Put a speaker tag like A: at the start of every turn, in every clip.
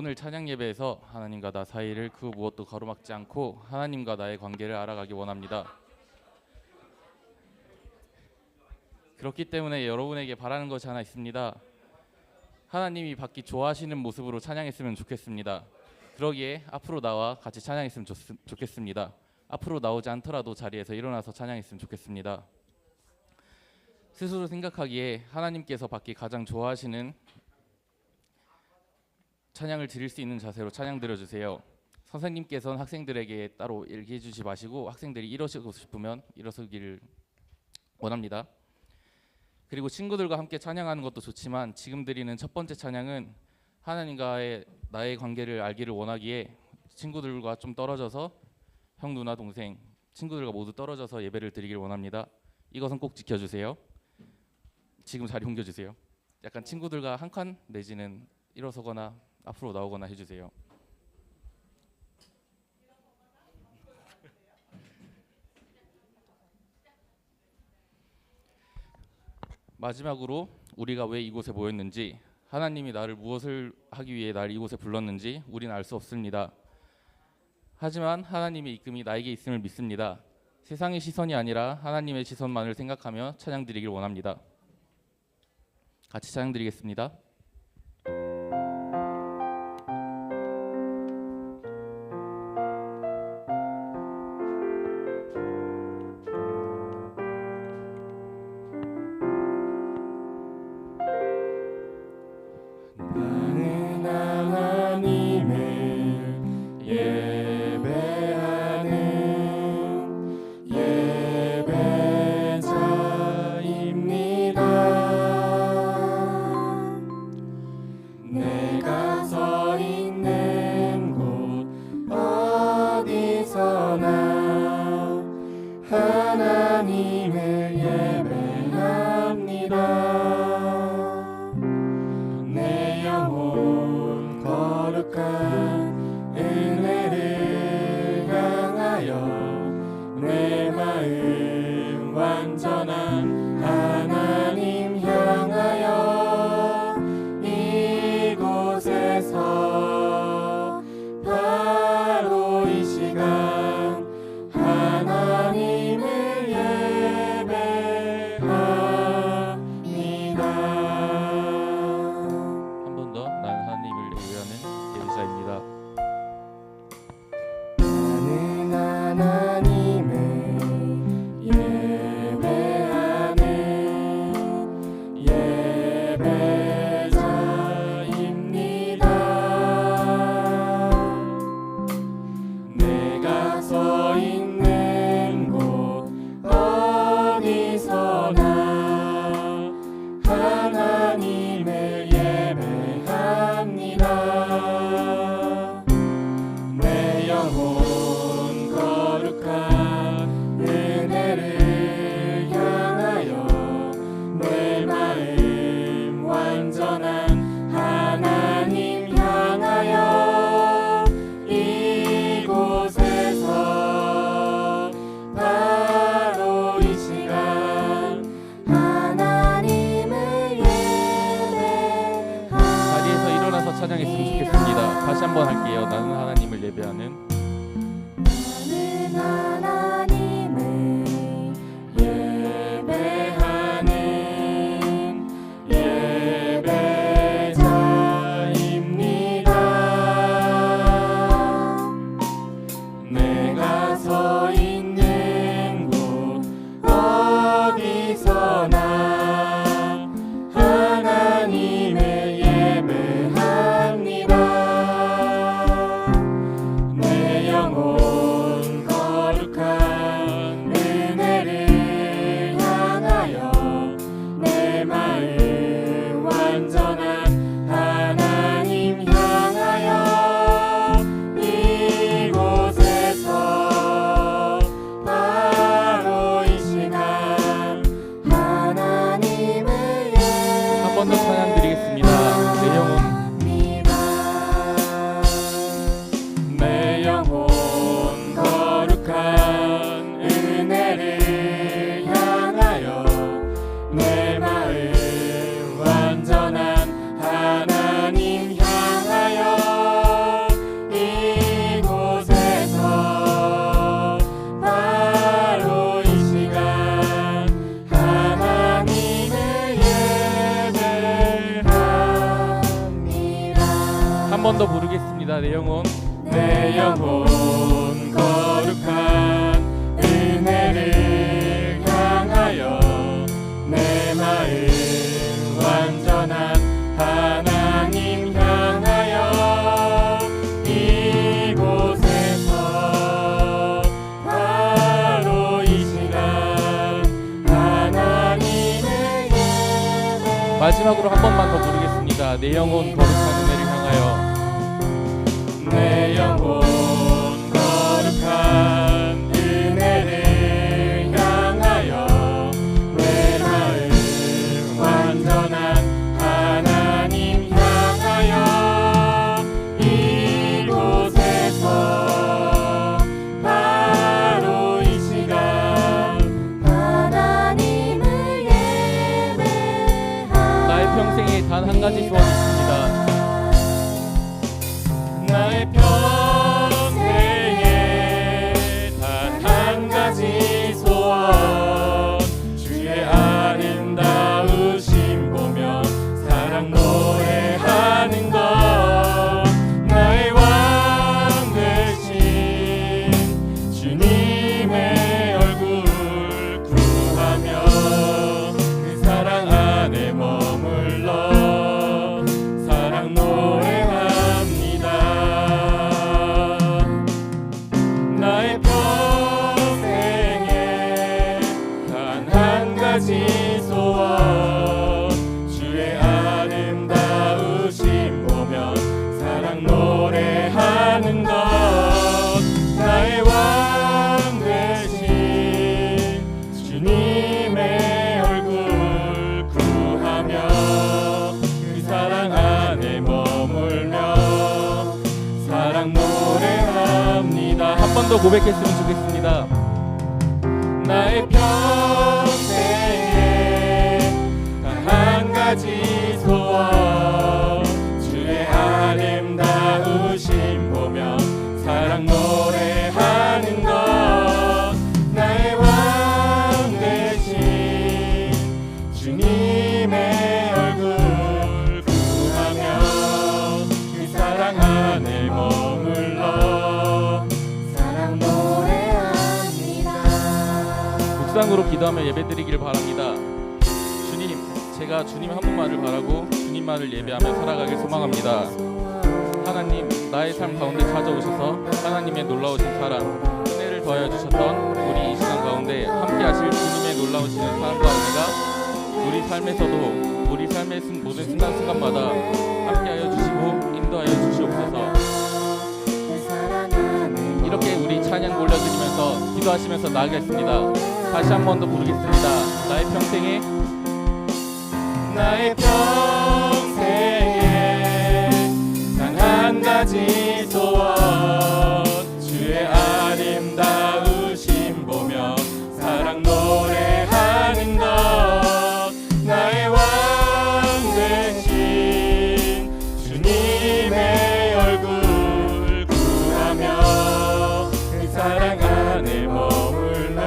A: 오늘 찬양 예배에서 하나님과 나 사이를 그 무엇도 가로막지 않고 하나님과 나의 관계를 알아가기 원합니다. 그렇기 때문에 여러분에게 바라는 것이 하나 있습니다. 하나님이 받기 좋아하시는 모습으로 찬양했으면 좋겠습니다. 그러기에 앞으로 나와 같이 찬양했으면 좋겠습니다. 앞으로 나오지 않더라도 자리에서 일어나서 찬양했으면 좋겠습니다. 스스로 생각하기에 하나님께서 받기 가장 좋아하시는 찬양을 드릴 수 있는 자세로 찬양 드려주세요. 선생님께서는 학생들에게 따로 얘기해 주지 마시고 학생들이 일어서고 싶으면 일어서기를 원합니다. 그리고 친구들과 함께 찬양하는 것도 좋지만 지금 드리는 첫 번째 찬양은 하나님과의 나의 관계를 알기를 원하기에 친구들과 좀 떨어져서 형, 누나, 동생, 친구들과 모두 떨어져서 예배를 드리길 원합니다. 이것은 꼭 지켜주세요. 지금 자리 옮겨주세요. 약간 친구들과 한 칸 내지는 일어서거나 앞으로 나오거나 해주세요. 마지막으로 우리가 왜 이곳에 모였는지, 하나님이 나를 무엇을 하기 위해 나를 이곳에 불렀는지 우리는 알 수 없습니다. 하지만 하나님의 이끌림이 나에게 있음을 믿습니다. 세상의 시선이 아니라 하나님의 시선만을 생각하며 찬양 드리길 원합니다. 같이 찬양 드리겠습니다.
B: 나는 하나님을 예배하는 예배자입니다. 내가 서 있는 곳 어디서나 하나님을 예배합니다. 내 영혼 거룩한 은혜를 향하여 내 마음 완전한 하나님 향하여 이곳에서 바로 이 시간 하나님을
A: 한 번 더, 나는 하나님을 예배하는 예배자입니다.
B: 나는 하나님을 예배하는 예배자입니다. 내가 서 있는 곳 어디서나 하나님을 예배합니다. 내 영혼 거룩한 은혜를 향하여 내 마음 완전한 하나님 향하여 이곳에서 바로 이 시간 하나님을
A: 자리에서 일어나서 찬양했으면 좋겠습니다. 다시 한번 할게요. 나는 하나님을 예배하는
B: 나는 하나님을 예배하는 예배자입니다. 내가 서 있는 곳 어디서나 하나님을 예배합니다. 내 영혼 거룩한
A: 한 번 더 부르겠습니다. 내 영혼
B: 내 영혼 거룩한 은혜를 향하여 내 마음 완전한 하나님 향하여 이곳에서 바로 이 시간 하나님을 예배.
A: 마지막으로 한 번만 더 부르겠습니다. 내 영혼 거룩한 은혜를 향하여
B: 내 영혼 거룩한 은혜를 향하여 내 마음 완전한 하나님 향하여 이곳에서 바로 이 시간 하나님을 예배하리.
A: 나의 평생에 단 한 가지 소원이 있습니다.
B: 나의 평생에 단 한 가지 소원 주의 아름다우심 보며 사랑 노래하는 것 나의 왕 되신 주님의 얼굴 구하며 그 사랑 안에 머물러 사랑 노래합니다. 나의 평생에 단 한 가지 소원 주의 아름다우심 보며 사랑 노래하는 것 나의 왕 되신 주님의 얼굴 구하며 그 사랑 안에 머물며 사랑 노래합니다.
A: 한 번 더 고백했으면 좋겠습니다.
B: 나의 평생에 단 한 가지 소원 주의 아름다우심 보며 사랑 노래하는 것 나의 왕 되신 주님의 얼굴 구하며 그 사랑 안에 머물러 사랑 노래합니다.
A: 묵상으로 기도하며 예배드리기를 바랍니다. 주님, 제가 주님 한 분만을 바라고 주님만을 예배하며 살아가길 소망합니다. 하나님, 나의 삶 가운데 찾아오셔서 하나님의 놀라우신 사랑, 은혜를 더하여 주셨던 우리 이 시간 가운데 함께하실 주님의 놀라우신 사랑 가운데가 우리 삶에서도 우리 삶의 모든 순간순간마다 함께하여 주시고 인도하여 주시옵소서. 이렇게 우리 찬양 올려드리면서 기도하시면서 나아가겠습니다. 다시 한 번 더 부르겠습니다. 나의 평생에
B: 나의 평생에 단 한 가지 소원 주의 아름다우심 보며 사랑 노래하는 것 나의 왕 되신 주님의 얼굴 구하며 그 사랑 안에 머물러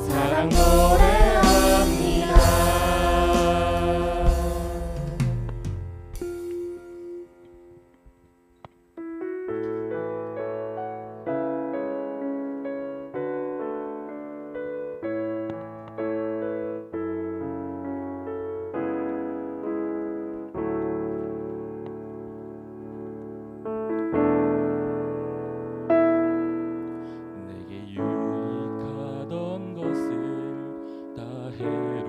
B: 사랑 노래합니다.
A: 내게 유익하던 것을 다 해로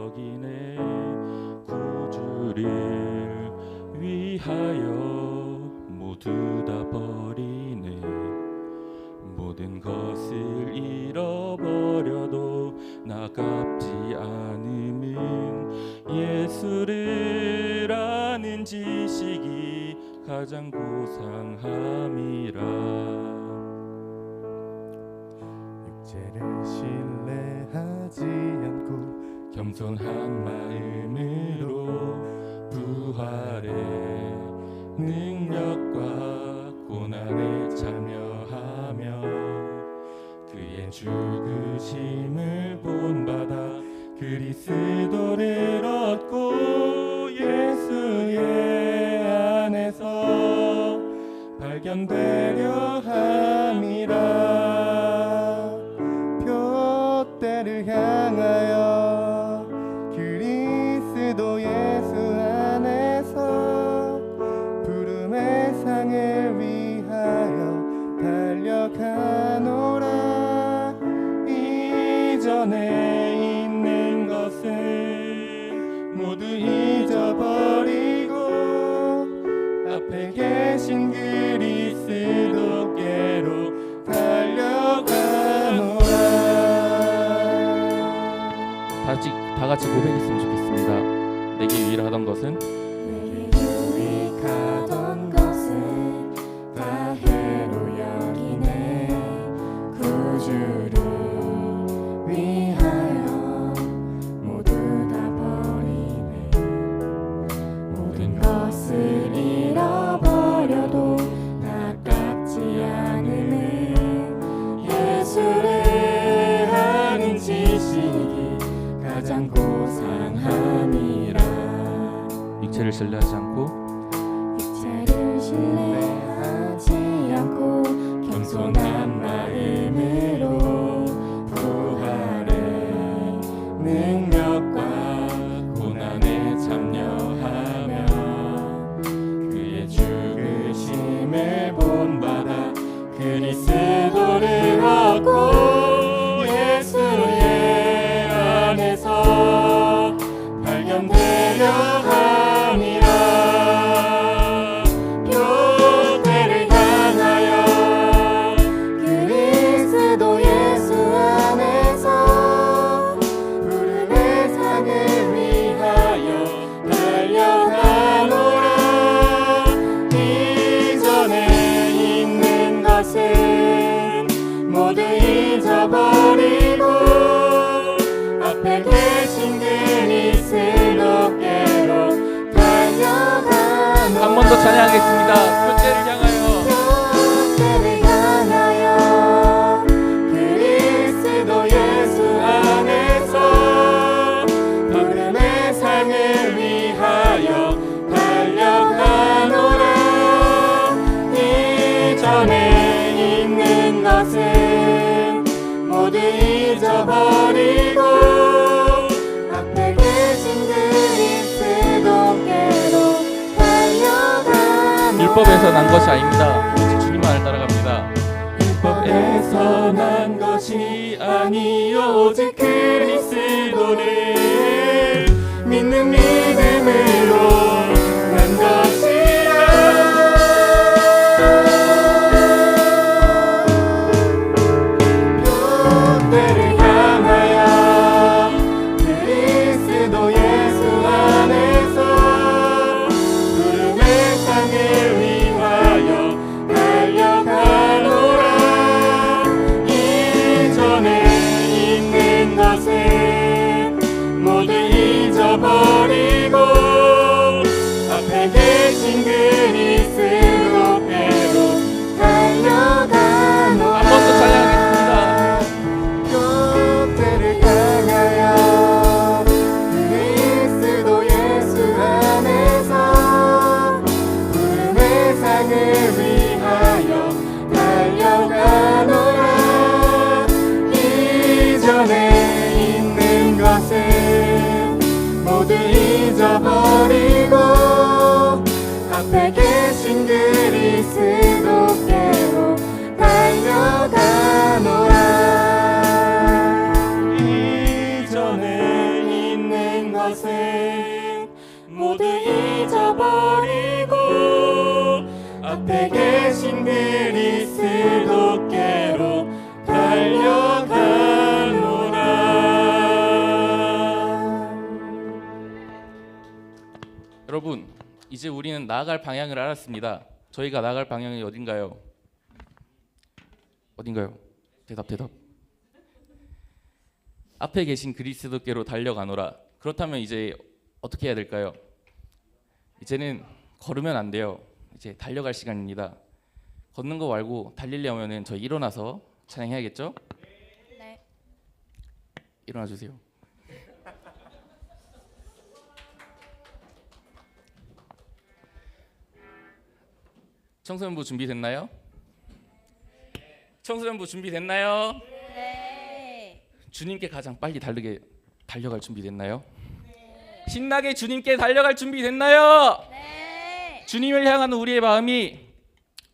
A: 여기네 구주를 위하여 모두 다 버리네 모든 것을 잃어버려도 나깝지 않음은 예수를 아는 지식이 가장 고상함이라
C: 육체를 신뢰하지 않고
A: 겸손한 마음으로 부활의 능력과 고난에 참여하며 그의 죽으심을 본받아 그리스도를 얻고 예수의 안에서
C: 발견되려 함이라. 표대를 향하여 그리스도 예수 안에서 부름의 상을 위하여 달려가노라. 이전에 있는 것은 모두 잊어버리고 앞에 계신 그리스도께로 달려가노라.
A: 다 같이 고백했으면 좋겠습니다. 내게 유일하던 것은
B: 내게 유익하던 것은 다 해로 여기네. 구주를 위하여 모두 다 버리네. 모든 것을 잃어버려도 아깝지 않음은 예수를 아는 지식이 가장 고상함이라.
A: 육체를 신뢰하지 않고
B: 육체를 신뢰하지 않고 겸손한 마음으로 부활의 능력과 고난에 참여하며 그의 죽으심을 본받아 그리스도를 얻고 예수의 안에서 발견되려 함이라. 표대를 향하여 그리스도 예수 안에서 부름의 상을 위하여 달려가노라. 이전에 있는 것은 모두 잊어버리고 앞에 계신 그리스도께로 달려가노라.
A: 한 번 더 찬양하겠습니다. 표대를 향하여
B: 표대를 향하여 그리스도 예수 안에서 부름의 상을 위하여 달려가노라. 이전에 있는 것은 모두 잊어버리고 앞에 계신 그리스도께로 달려가노라.
A: 율법에서 난 것이 아닙니다. 오직 주님만을 따라갑니다.
B: 율법에서 난 것이 아니요 오직 그리스도를 믿는 믿음으로 난 것이라. 표대를 향하여 그리스도 예수 안에서 부름의 상을 위하여 달려가노라. 이전에 있는 것은 모두 잊어버리고 앞에 계신 그리스도께로 달려가노라.
A: 한 번 더 찬양하겠습니다.
B: 표대를 향하여 그리스도 예수 안에서 부름의 상을 위하여 달려가노라. 이전에 있는 것은 모두 잊어버리고 앞에 계신 그리스도께로 달려가노라. 이전에 있는 것은 모두 잊어버리고 앞에 계신 그리스도께로 달려가노라.
A: 여러분, 이제 우리는 나아갈 방향을 알았습니다. 저희가 나아갈 방향이 어딘가요? 어딘가요? 대답. 앞에 계신 그리스도께로 달려가노라. 그렇다면 이제 어떻게 해야 될까요? 이제는 걸으면 안 돼요. 이제 달려갈 시간입니다. 걷는 거 말고 달리려면은 저희 일어나서 찬양해야겠죠?
D: 네.
A: 일어나 주세요. 청소년부 준비됐나요? 청소년부 준비됐나요?
D: 네.
A: 주님께 가장 빨리 달려갈 준비됐나요? 신나게 주님께 달려갈 준비됐나요?
D: 네.
A: 주님을 향하는 우리의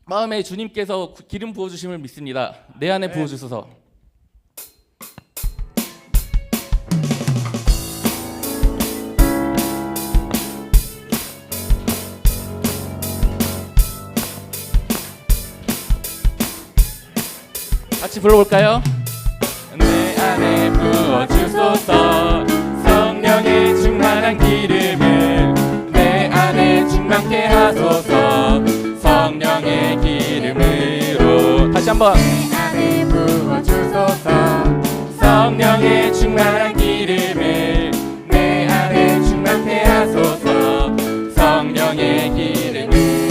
A: 마음에 주님께서 기름 부어주심을 믿습니다. 내 안에 부어주소서. 같이 불러볼까요? 내 안에 부어주소서. 성령의 충만한 기름을 내 안에 충만케 하소서. 성령의 기름으로 다시 한번.
D: 내 안에 부어주소서.
A: 성령의 충만한 기름을 내 안에 충만케 하소서. 성령의 기름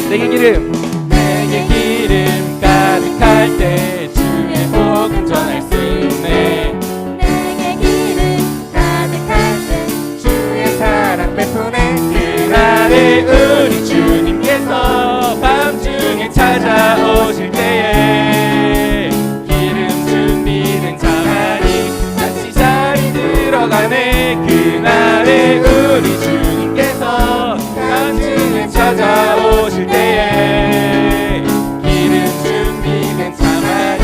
A: 내게 기름 가득할 때 주의 복음 전할 수 있네.
D: 내게 기름 가득할 때
C: 주의 사랑 베푸네.
A: 그날에 우리 주님께서 밤중에 찾아오실 때에 기름 준비된 자만이 다시 자리 들어가네. 그날에 우리 주님께서 밤중에 찾아오실 때에 기름 준비된 자만이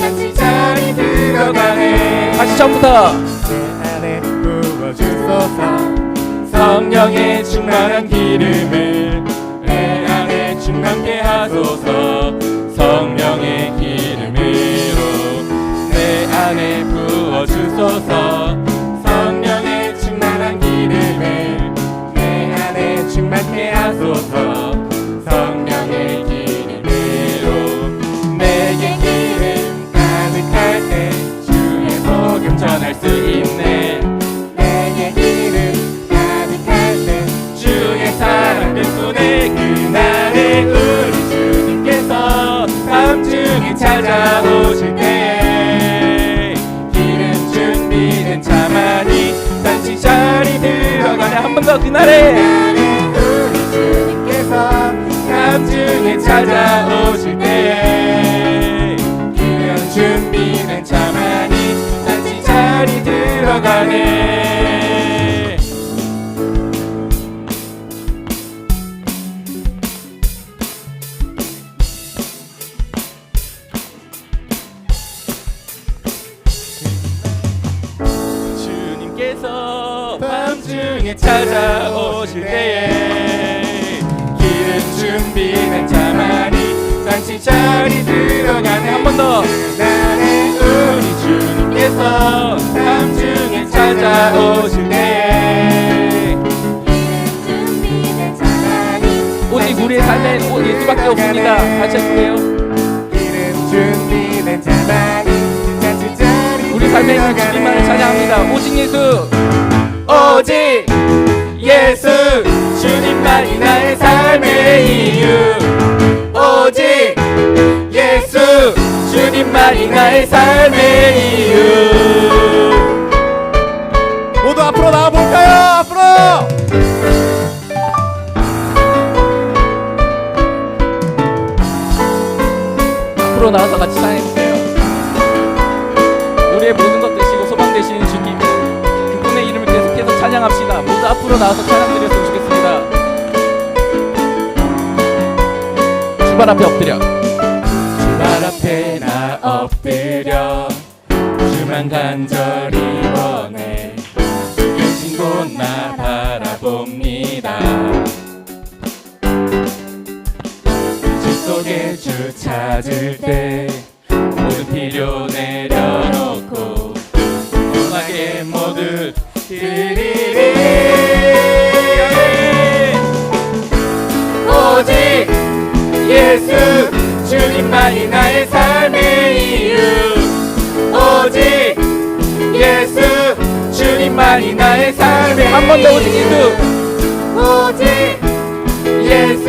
A: 다시 자리 들어가네. 다시 처음부터.
C: 내 안에 부어주소서.
A: 성령의 충만한 기름을 내 안에 충만케 하소서. 성령의 기름으로 내 안에 부어주소서. 성령의 충만한 기름을 내 안에 충만케 하소서. 성령의 기름으로 내게 기름 가득할 때 주의 복음 전할 수 있네.
D: 내게 기름 가득할 때
A: 주의 사랑 때문에 그날에 우리 주님께서 밤중에 찾아오실 때에 기름 준비된 자만이 다시 자리 들어가네. 한 번 더. 그날에
D: 우리 주님께서
A: 밤중에 찾아오실 때에 기름 준비된 자만이 다시 자리 들어가네. 주님께서 밤중에 찾아오실 때에 기름 준비된 자만이 다시 자리 들어가네. 한 번 더. 그날에 우리 주님께서 밤중에 찾아오실 때에
D: 준비된 자만이
A: 오직 우리의 삶엔 예수밖에 없습니다. 같이 해볼게요.
C: 기름 준비된 자만이 다시 자리
A: 우리 삶엔 주님만을 찬양합니다. 오직 예수, 오직 예수, 주님만이 나의 삶의 이유. 오직 예수, 주님만이 나의 삶의 이유.
C: 모두 앞으로 나와볼까요? 앞으로!
A: 앞으로 나와서 같이 찬양해주세요. 우리의 모든 것 되시고 소망 되시는 주님, 그분의 이름을 계속해서 찬양합시다. 모두 앞으로 나와서 찬양드렸으면 좋겠습니다. 주발 앞에 엎드려. 주발 앞에 나 엎드려 주만 간절히 원해. 계신 곳 나 바라봅니다. 주 속에 주 찾을 때 모든 필요 내려놓고 원하게 모두 드리리. 오직 예수, 주님만이 나의 삶의 이유. 오직 예수, 주님만이 나의 삶의. 한 번 더. 오직 예수, 오직 예수,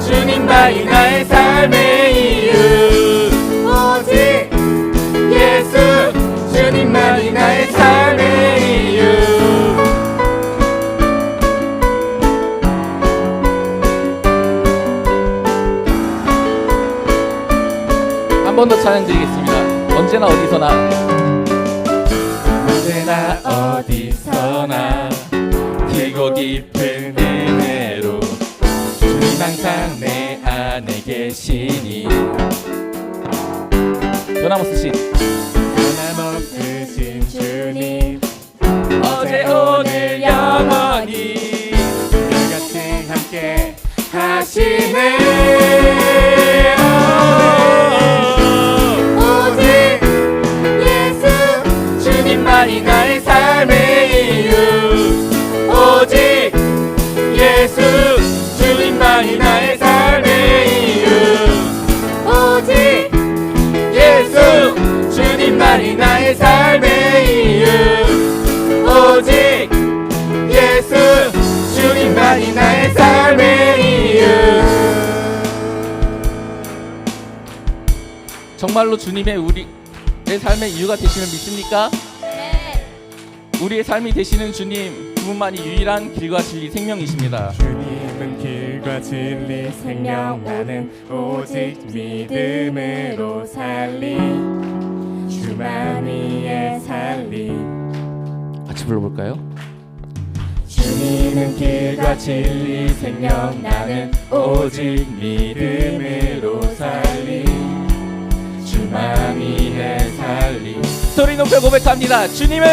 A: 주님만이 나의 삶의 이유. 오직 예수, 주님만이 나의 삶의 이유. 번 더 찬양 드리겠습니다. 언제나 어디서나. 언제나 어디서나 길고 깊은 은혜로 주님 항상 내 안에 계시니. 변함없으신
C: 변함없으신 주님
A: 어제 오늘 영원히
C: 같이 함께 하시네.
D: 오직 예수
A: 주님만이 나의 삶의 이유. 오직 예수 주님만이 나의 삶의 이유.
D: 오직
A: 예수 주님만이 나의 삶의 이유. 오직 예수 주님만이 나의 삶의 이유. 정말로 주님의 내 삶의 이유가 되시면 믿습니까?
D: 네.
A: 우리의 삶이 되시는 주님 그분만이 유일한 길과 진리 생명이십니다.
C: 주님은 길과 진리 생명 나는 오직 믿음으로 살리. 주만이의 살리.
A: 같이 불러볼까요?
C: 주님은 길과 진리 생명 나는 오직 믿음으로 살리. 주만이의 살리.
A: 소리 높여 고백합니다. 주님은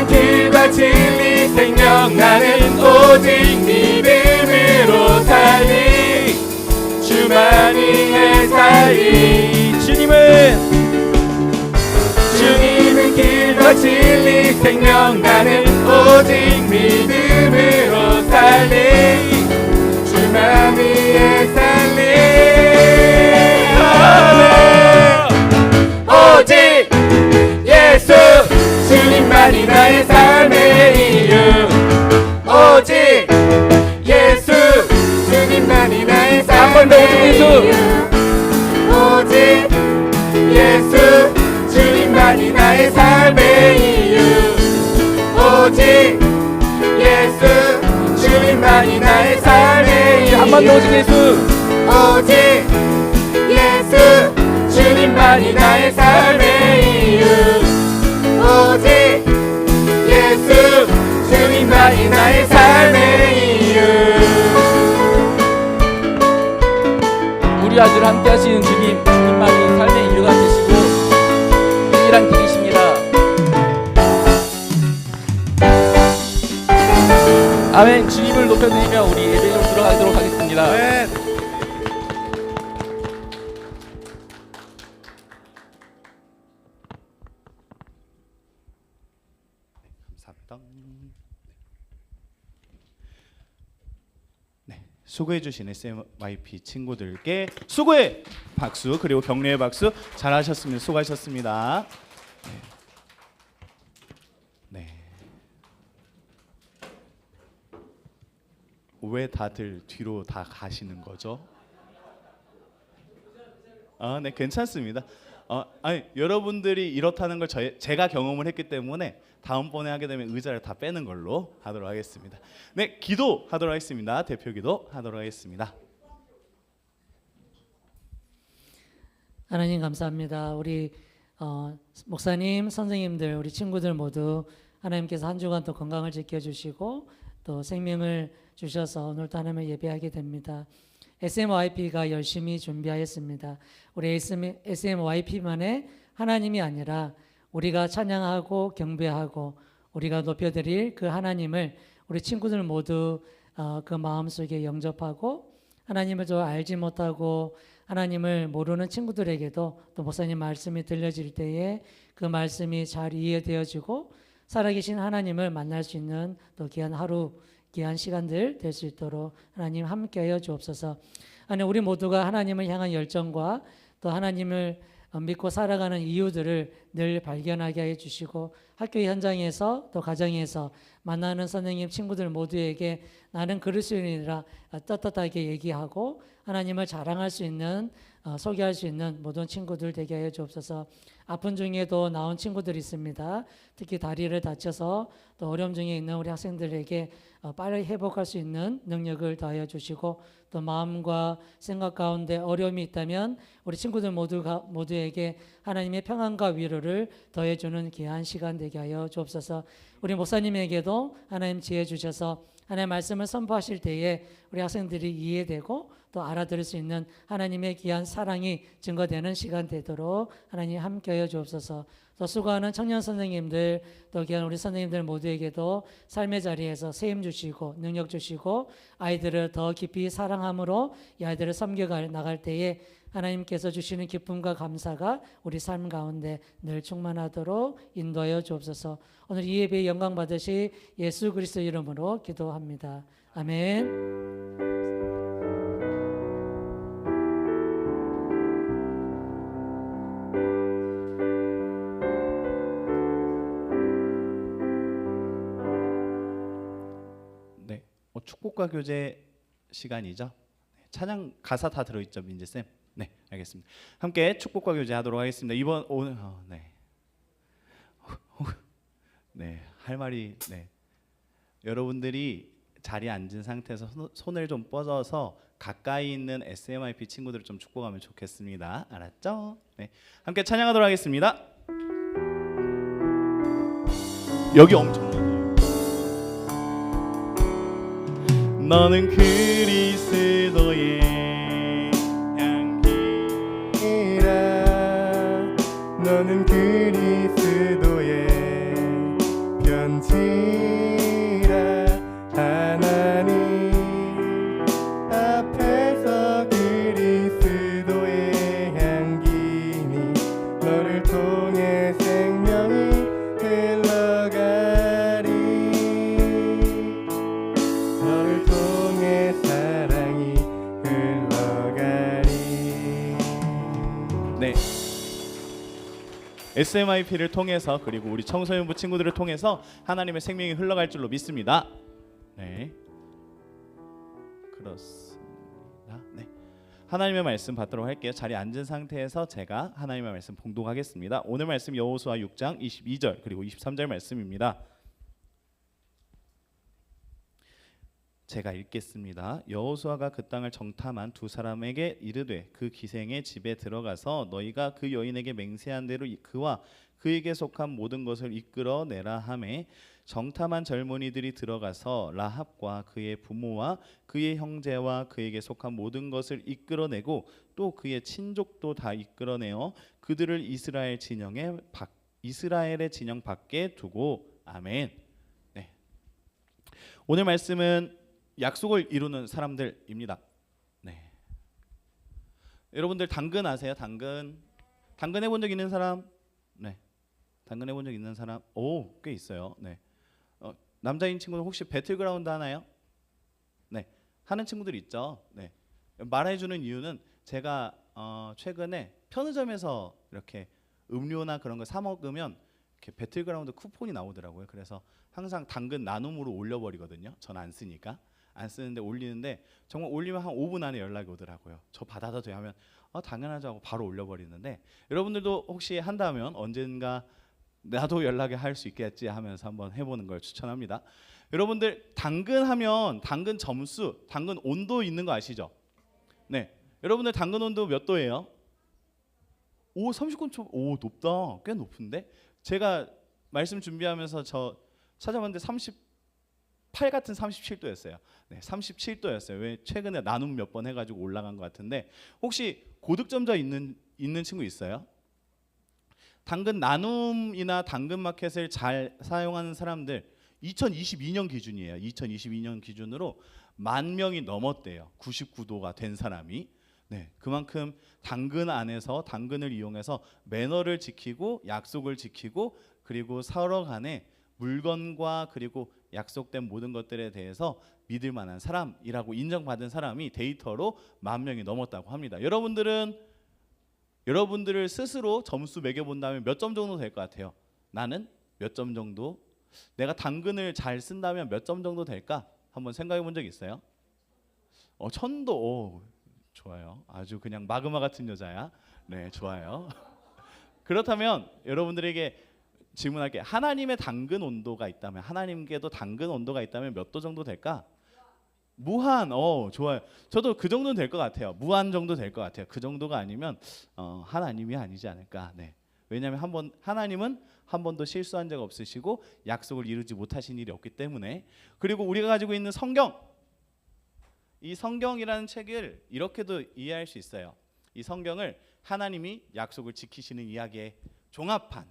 C: 길과 진리 생명 나는 오직 믿음으로 살리. 주만이의 살리. 주님은 길과 진리 생명 나는 오직 믿음으로 살리. 주만이의 살리. 오직 예수 주님만이 나의 삶의 이유. 오직 예수 주님만이 나의 삶의 이유. 오직 예수 주님만이 나의 삶의 이유. 오직 예수 주님만이 나의 삶의 이유.
A: 한 번 더 오직 예수.
C: 오직 예수 주님만이 나의 삶의 이유. 오직 예수 주님만이 나의 삶의 이유.
A: 우리 아들 함께 하시는 주님만이 삶의 이유가 되시고 유일한 길이십니다. 아멘. 주님을 높여드리며 우리 예배로 들어가도록 하겠습니다.
B: 수고해주신 SMYP 친구들께 수고해 박수 그리고 격려의 박수. 잘하셨습니다. 수고하셨습니다. 네. 왜 다들 뒤로 다 가시는 거죠? 네, 괜찮습니다. 아니, 여러분들이 이렇다는 걸 제가 경험을 했기 때문에 다음번에 하게 되면 의자를 다 빼는 걸로 하도록 하겠습니다. 네, 기도하도록 하겠습니다. 대표 기도 하도록 하겠습니다.
E: 하나님 감사합니다. 우리 목사님, 선생님들, 우리 친구들 모두 하나님께서 한 주간 또 건강을 지켜주시고 또 생명을 주셔서 오늘도 하나님을 예배하게 됩니다. SMYP가 열심히 준비하였습니다. 우리 SMYP만의 하나님이 아니라 우리가 찬양하고 경배하고 우리가 높여드릴 그 하나님을 우리 친구들 모두 그 마음속에 영접하고 하나님을 더 알지 못하고 하나님을 모르는 친구들에게도 또 목사님 말씀이 들려질 때에 그 말씀이 잘 이해되어지고 살아계신 하나님을 만날 수 있는 또 귀한 하루, 귀한 시간들 될 수 있도록 하나님 함께하여 주옵소서. 우리 모두가 하나님을 향한 열정과 또 하나님을 믿고 살아가는 이유들을 늘 발견하게 해주시고 학교 현장에서 또 가정에서 만나는 선생님 친구들 모두에게 나는 그리스도인이라 떳떳하게 얘기하고 하나님을 자랑할 수 있는 소개할 수 있는 모든 친구들 되게 하여 주옵소서. 아픈 중에도 나온 친구들이 있습니다. 특히 다리를 다쳐서 또 어려움 중에 있는 우리 학생들에게 빨리 회복할 수 있는 능력을 더하여 주시고 또 마음과 생각 가운데 어려움이 있다면 우리 친구들 모두에게 하나님의 평안과 위로를 더해 주는 귀한 시간 되게 하여 주옵소서. 우리 목사님에게도 하나님 지혜 주셔서 하나님의 말씀을 선포하실 때에 우리 학생들이 이해되고 또 알아들을 수 있는 하나님의 귀한 사랑이 증거되는 시간 되도록 하나님 함께하여 주옵소서. 또 수고하는 청년 선생님들 또 귀한 우리 선생님들 모두에게도 삶의 자리에서 세임 주시고 능력 주시고 아이들을 더 깊이 사랑함으로 이 아이들을 섬겨 나갈 때에 하나님께서 주시는 기쁨과 감사가 우리 삶 가운데 늘 충만하도록 인도하여 주옵소서. 오늘 이 예배에 영광 받으시 예수 그리스도 이름으로 기도합니다. 아멘.
B: 네, 축복과 교제 시간이죠. 찬양 가사 다 들어있죠, 민재 쌤? 네, 알겠습니다. 함께 축복과 교제하도록 하겠습니다. 이번 오늘 네, 할 말이 여러분들이 자리에 앉은 상태에서 손을 좀 뻗어서 가까이 있는 SMIP 친구들을 좀 축복하면 좋겠습니다. 알았죠? 네, 함께 찬양하도록 하겠습니다. 여기 엄청 너는 그리스도의
C: 너는 그리스도의 편지라 하나님 앞에서 그리스도의 향기니 너를 통해 생명이 흘러가리 너를 통해 사랑이 흘러가리.
B: 네. SMIP를 통해서 그리고 우리 청소년부 친구들을 통해서 하나님의 생명이 흘러갈 줄로 믿습니다. 네, 그렇습니다. 네, 하나님의 말씀 받도록 할게요. 자리에 앉은 상태에서 제가 하나님의 말씀 봉독하겠습니다. 오늘 말씀 여호수아 6장 22절 그리고 23절 말씀입니다. 제가 읽겠습니다. 여호수아가 그 땅을 정탐한 두 사람에게 이르되 그 기생의 집에 들어가서 너희가 그 여인에게 맹세한 대로 그와 그에게 속한 모든 것을 이끌어내라 하매 정탐한 젊은이들이 들어가서 라합과 그의 부모와 그의 형제와 그에게 속한 모든 것을 이끌어내고 또 그의 친족도 다 이끌어내어 그들을 이스라엘의 진영 밖에 두고 아멘. 네. 오늘 말씀은 약속을 이루는 사람들입니다. 네. 여러분들 당근 아세요? 당근 해본 적 있는 사람? 네. 당근 해본 적 있는 사람? 오, 꽤 있어요. 네. 남자인 친구들 혹시 배틀그라운드 하나요? 네. 하는 친구들 있죠. 네. 말해주는 이유는 제가 최근에 편의점에서 이렇게 음료나 그런 거 사 먹으면 이렇게 배틀그라운드 쿠폰이 나오더라고요. 그래서 항상 당근 나눔으로 올려버리거든요. 전 안 쓰니까. 안 쓰는데 올리는데 정말 올리면 한 5분 안에 연락이 오더라고요. 저 받아도 돼 하면 당연하죠 하고 바로 올려버리는데 여러분들도 혹시 한다면 언젠가 나도 연락을 할 수 있겠지 하면서 한번 해보는 걸 추천합니다. 여러분들 당근 하면 당근 점수, 당근 온도 있는 거 아시죠? 네, 여러분들 당근 온도 몇 도예요? 39초. 오, 높다. 꽤 높은데? 제가 말씀 준비하면서 저 찾아봤는데 38 같은 37도였어요. 네, 37도였어요. 왜 최근에 나눔 몇 번 해가지고 올라간 것 같은데 혹시 고득점자 있는 친구 있어요? 당근 나눔이나 당근 마켓을 잘 사용하는 사람들 2022년 기준이에요. 2022년 기준으로 10,000명이 넘었대요. 99도가 된 사람이. 네, 그만큼 당근 안에서 당근을 이용해서 매너를 지키고 약속을 지키고 그리고 서로 간에 물건과 그리고 약속된 모든 것들에 대해서 믿을 만한 사람이라고 인정받은 사람이 데이터로 10,000명이 넘었다고 합니다. 여러분들을 스스로 점수 매겨본다면 몇 점 정도 될 것 같아요? 나는 몇 점 정도? 내가 당근을 잘 쓴다면 몇 점 정도 될까? 한번 생각해 본 적 있어요? 천도. 오, 좋아요. 아주 그냥 마그마 같은 여자야. 네, 좋아요. 그렇다면 여러분들에게 질문할게요. 하나님의 당근 온도가 있다면, 하나님께도 당근 온도가 있다면 몇 도 정도 될까? 무한. 좋아요. 저도 그 정도는 될 것 같아요. 무한 정도 될 것 같아요. 그 정도가 아니면 하나님이 아니지 않을까. 네. 왜냐하면 하나님은 한 번도 실수한 적 없으시고 약속을 이루지 못하신 일이 없기 때문에. 그리고 우리가 가지고 있는 성경, 이 성경이라는 책을 이렇게도 이해할 수 있어요. 이 성경을 하나님이 약속을 지키시는 이야기에 종합한,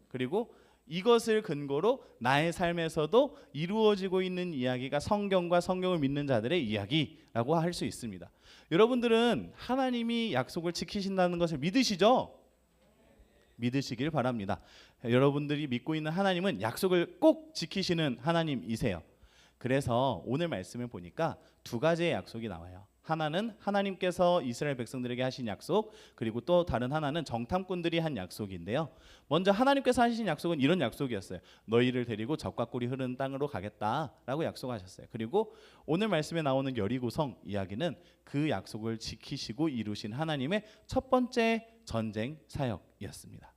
B: 그리고 이것을 근거로 나의 삶에서도 이루어지고 있는 이야기가 성경과 성경을 믿는 자들의 이야기라고 할 수 있습니다. 여러분들은 하나님이 약속을 지키신다는 것을 믿으시죠? 믿으시길 바랍니다. 여러분들이 믿고 있는 하나님은 약속을 꼭 지키시는 하나님이세요. 그래서 오늘 말씀을 보니까 두 가지의 약속이 나와요. 하나는 하나님께서 이스라엘 백성들에게 하신 약속, 그리고 또 다른 하나는 정탐꾼들이 한 약속인데요. 먼저 하나님께서 하신 약속은 이런 약속이었어요. 너희를 데리고 젖과 꿀이 흐르는 땅으로 가겠다라고 약속하셨어요. 그리고 오늘 말씀에 나오는 여리고성 이야기는 그 약속을 지키시고 이루신 하나님의 첫 번째 전쟁 사역이었습니다.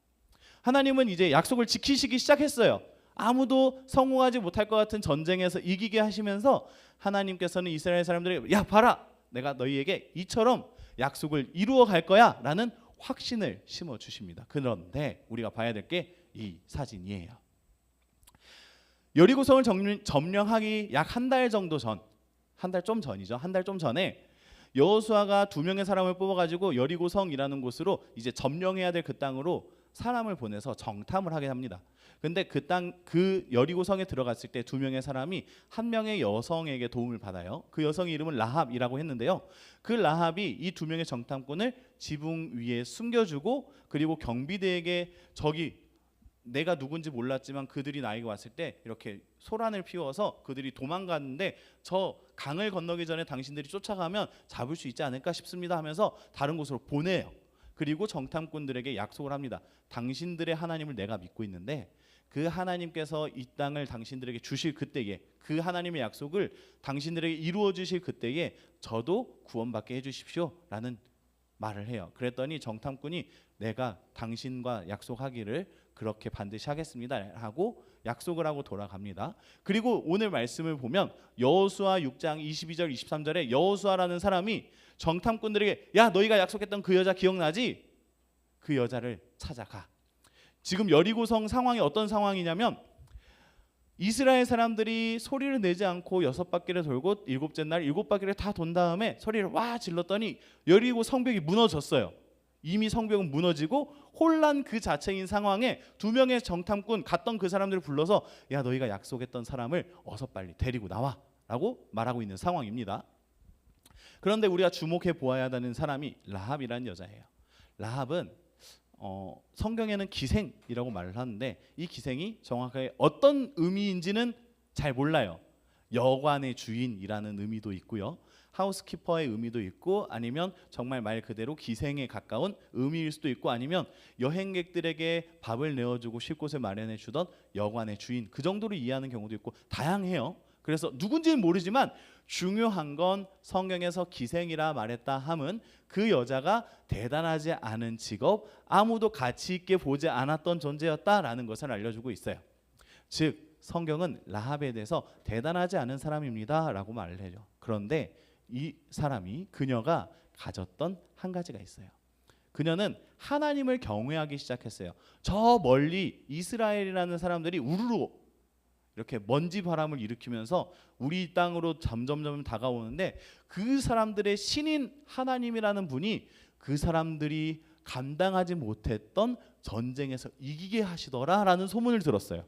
B: 하나님은 이제 약속을 지키시기 시작했어요. 아무도 성공하지 못할 것 같은 전쟁에서 이기게 하시면서 하나님께서는 이스라엘 사람들에게 야 봐라, 내가 너희에게 이처럼 약속을 이루어 갈 거야 라는 확신을 심어 주십니다. 그런데 우리가 봐야 될 게 이 사진이에요. 여리고성을 점령하기 약 한 달 정도 전, 한 달 좀 전이죠. 한 달 좀 전에 여호수아가 2명의 사람을 뽑아가지고 여리고성이라는 곳으로 이제 점령해야 될 그 땅으로 사람을 보내서 정탐을 하게 합니다. 근데 그 여리고성에 들어갔을 때 2명의 사람이 한 명의 여성에게 도움을 받아요. 그 여성의 이름은 라합이라고 했는데요. 그 라합이 이 2명의 정탐꾼을 지붕 위에 숨겨주고, 그리고 경비대에게 저기 내가 누군지 몰랐지만 그들이 나에게 왔을 때 이렇게 소란을 피워서 그들이 도망갔는데 저 강을 건너기 전에 당신들이 쫓아가면 잡을 수 있지 않을까 싶습니다 하면서 다른 곳으로 보내요. 그리고 정탐꾼들에게 약속을 합니다. 당신들의 하나님을 내가 믿고 있는데 그 하나님께서 이 땅을 당신들에게 주실 그때에, 그 하나님의 약속을 당신들에게 이루어 주실 그때에 저도 구원받게 해주십시오 라는 말을 해요. 그랬더니 정탐꾼이 내가 당신과 약속하기를 그렇게 반드시 하겠습니다 하고 약속을 하고 돌아갑니다. 그리고 오늘 말씀을 보면 여호수아 6장 22절 23절에 여호수아라는 사람이 정탐꾼들에게 야 너희가 약속했던 그 여자 기억나지? 그 여자를 찾아가. 지금 여리고성 상황이 어떤 상황이냐면 이스라엘 사람들이 소리를 내지 않고 6바퀴를 돌고 7째 날 7바퀴를 다 돈 다음에 소리를 와 질렀더니 여리고 성벽이 무너졌어요. 이미 성벽은 무너지고 혼란 그 자체인 상황에 2명의 정탐꾼 갔던 그 사람들을 불러서 야 너희가 약속했던 사람을 어서 빨리 데리고 나와 라고 말하고 있는 상황입니다. 그런데 우리가 주목해 보아야 하는 사람이 라합이라는 여자예요. 라합은 성경에는 기생이라고 말을 하는데 이 기생이 정확하게 어떤 의미인지는 잘 몰라요. 여관의 주인이라는 의미도 있고요. 하우스키퍼의 의미도 있고, 아니면 정말 말 그대로 기생에 가까운 의미일 수도 있고, 아니면 여행객들에게 밥을 내어주고 쉴 곳을 마련해 주던 여관의 주인, 그 정도로 이해하는 경우도 있고 다양해요. 그래서 누군지는 모르지만 중요한 건 성경에서 기생이라 말했다 함은 그 여자가 대단하지 않은 직업, 아무도 가치 있게 보지 않았던 존재였다라는 것을 알려주고 있어요. 즉 성경은 라합에 대해서 대단하지 않은 사람입니다 라고 말을 해요. 그런데 이 사람이, 그녀가 가졌던 한 가지가 있어요. 그녀는 하나님을 경외하기 시작했어요. 저 멀리 이스라엘이라는 사람들이 우르르 이렇게 먼지 바람을 일으키면서 우리 땅으로 점점 다가오는데 그 사람들의 신인 하나님이라는 분이 그 사람들이 감당하지 못했던 전쟁에서 이기게 하시더라라는 소문을 들었어요.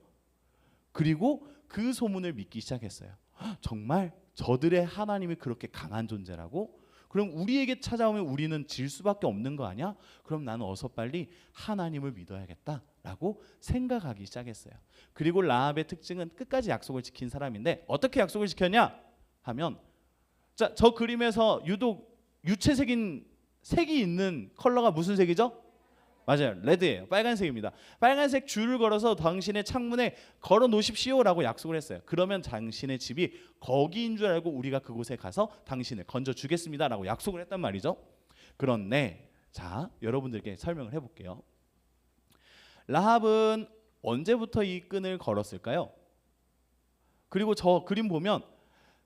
B: 그리고 그 소문을 믿기 시작했어요. 정말 저들의 하나님이 그렇게 강한 존재라고? 그럼 우리에게 찾아오면 우리는 질 수밖에 없는 거 아니야? 그럼 나는 어서 빨리 하나님을 믿어야겠다라고 생각하기 시작했어요. 그리고 라합의 특징은 끝까지 약속을 지킨 사람인데 어떻게 약속을 지켰냐 하면, 자, 저 그림에서 유독 유채색인 색이 있는 컬러가 무슨 색이죠? 맞아요. 레드예요. 빨간색입니다. 빨간색 줄을 걸어서 당신의 창문에 걸어 놓으십시오라고 약속을 했어요. 그러면 당신의 집이 거기인 줄 알고 우리가 그곳에 가서 당신을 건져 주겠습니다라고 약속을 했단 말이죠. 그런데 자, 여러분들께 설명을 해볼게요. 라합은 언제부터 이 끈을 걸었을까요? 그리고 저 그림 보면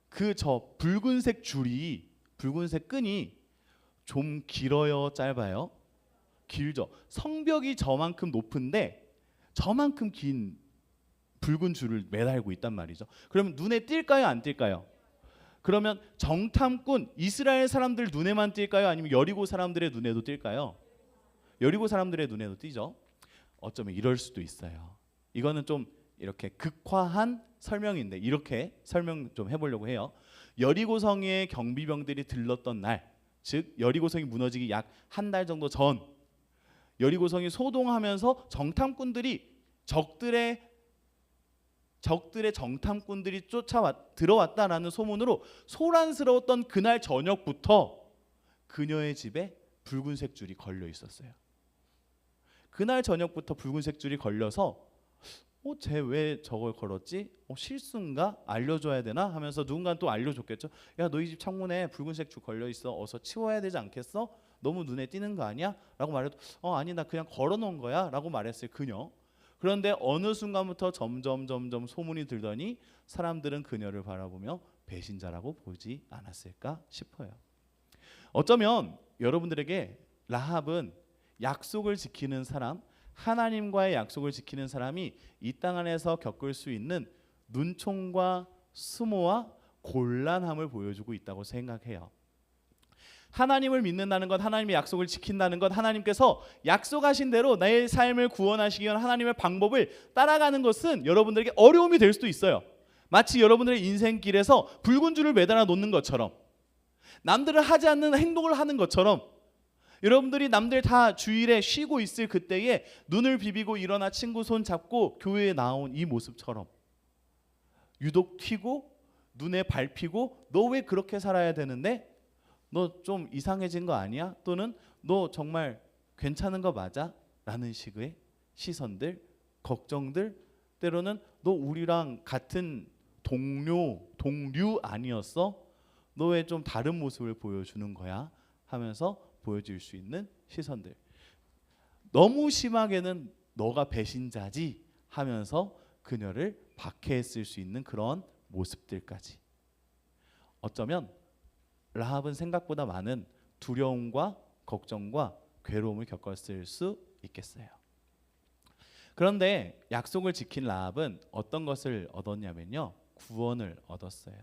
B: 그 저 붉은색 줄이, 붉은색 끈이 좀 길어요, 짧아요? 길죠. 성벽이 저만큼 높은데 저만큼 긴 붉은 줄을 매달고 있단 말이죠. 그러면 눈에 띌까요, 안 띌까요? 그러면 정탐꾼 이스라엘 사람들 눈에만 띌까요, 아니면 여리고 사람들의 눈에도 띌까요? 여리고 사람들의 눈에도 띄죠. 어쩌면 이럴 수도 있어요. 이거는 좀 이렇게 극화한 설명인데 이렇게 설명 좀 해보려고 해요. 여리고성에 경비병들이 들렀던 날, 즉 여리고성이 무너지기 약 한 달 정도 전, 여리고성이 소동하면서 정탐꾼들이 적들의 정탐꾼들이 들어왔다라는 소문으로 소란스러웠던 그날 저녁부터 그녀의 집에 붉은색 줄이 걸려 있었어요. 그날 저녁부터 붉은색 줄이 걸려서 쟤 왜 저걸 걸었지? 실수인가? 알려줘야 되나? 하면서 누군가 또 알려줬겠죠. 야, 너희 집 창문에 붉은색 줄 걸려 있어. 어서 치워야 되지 않겠어? 너무 눈에 띄는 거 아니야? 라고 말해도 아니 나 그냥 걸어놓은 거야 라고 말했어요, 그녀. 그런데 어느 순간부터 점점 소문이 들더니 사람들은 그녀를 바라보며 배신자라고 보지 않았을까 싶어요. 어쩌면 여러분들에게 라합은 약속을 지키는 사람, 하나님과의 약속을 지키는 사람이 이 땅 안에서 겪을 수 있는 눈총과 수모와 곤란함을 보여주고 있다고 생각해요. 하나님을 믿는다는 것, 하나님의 약속을 지킨다는 것, 하나님께서 약속하신 대로 나의 삶을 구원하시기 위한 하나님의 방법을 따라가는 것은 여러분들에게 어려움이 될 수도 있어요. 마치 여러분들의 인생길에서 붉은 줄을 매달아 놓는 것처럼, 남들은 하지 않는 행동을 하는 것처럼, 여러분들이 남들 다 주일에 쉬고 있을 그때에 눈을 비비고 일어나 친구 손 잡고 교회에 나온 이 모습처럼 유독 튀고 눈에 밟히고 너 왜 그렇게 살아야 되는데? 너 좀 이상해진 거 아니야? 또는 너 정말 괜찮은 거 맞아? 라는 식의 시선들, 걱정들, 때로는 너 우리랑 같은 동류 아니었어? 너 왜 좀 다른 모습을 보여주는 거야? 하면서 보여줄 수 있는 시선들. 너무 심하게는 너가 배신자지 하면서 그녀를 박해했을 수 있는 그런 모습들까지. 어쩌면 라합은 생각보다 많은 두려움과 걱정과 괴로움을 겪었을 수 있겠어요. 그런데 약속을 지킨 라합은 어떤 것을 얻었냐면요, 구원을 얻었어요.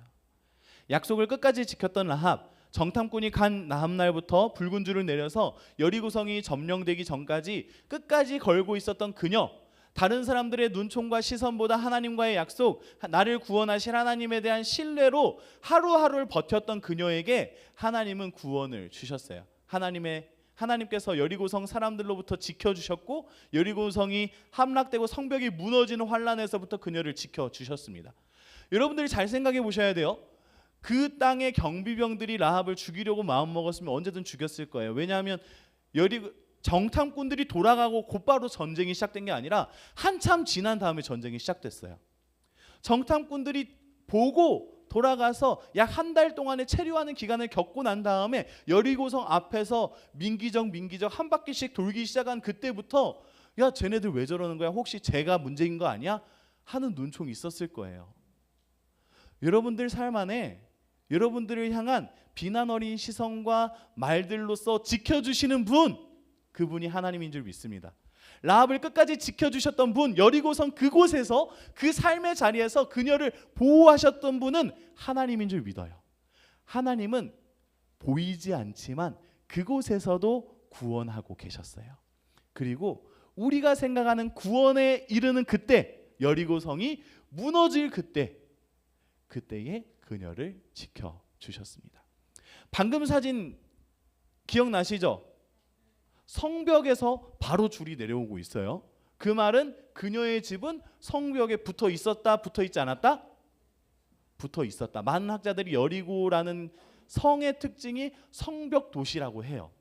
B: 약속을 끝까지 지켰던 라합, 정탐꾼이 간 다음날부터 붉은 줄을 내려서 여리고성이 점령되기 전까지 끝까지 걸고 있었던 그녀, 다른 사람들의 눈총과 시선보다 하나님과의 약속, 나를 구원하실 하나님에 대한 신뢰로 하루하루를 버텼던 그녀에게 하나님은 구원을 주셨어요. 하나님께서 여리고성 사람들로부터 지켜주셨고, 여리고성이 함락되고 성벽이 무너지는 환란에서부터 그녀를 지켜주셨습니다. 여러분들이 잘 생각해 보셔야 돼요. 그 땅의 경비병들이 라합을 죽이려고 마음먹었으면 언제든 죽였을 거예요. 왜냐하면 정탐꾼들이 돌아가고 곧바로 전쟁이 시작된 게 아니라 한참 지난 다음에 전쟁이 시작됐어요. 정탐꾼들이 보고 돌아가서 약 한 달 동안의 체류하는 기간을 겪고 난 다음에 여리고성 앞에서 민기적 한 바퀴씩 돌기 시작한 그때부터 야, 쟤네들 왜 저러는 거야? 혹시 제가 문제인 거 아니야? 하는 눈총이 있었을 거예요. 여러분들 삶 안에 여러분들을 향한 비난 어린 시선과 말들로서 지켜주시는 분, 그분이 하나님인 줄 믿습니다. 라합을 끝까지 지켜주셨던 분, 여리고성 그곳에서 그 삶의 자리에서 그녀를 보호하셨던 분은 하나님인 줄 믿어요. 하나님은 보이지 않지만 그곳에서도 구원하고 계셨어요. 그리고 우리가 생각하는 구원에 이르는 그때, 여리고성이 무너질 그때에 그녀를 지켜주셨습니다. 방금 사진 기억나시죠? 성벽에서 바로 줄이 내려오고 있어요. 그 말은 그녀의 집은 성벽에 붙어 있었다, 붙어 있지 않았다? 붙어 있었다. 많은 학자들이 여리고라는 성의 특징이 성벽 도시라고 해요.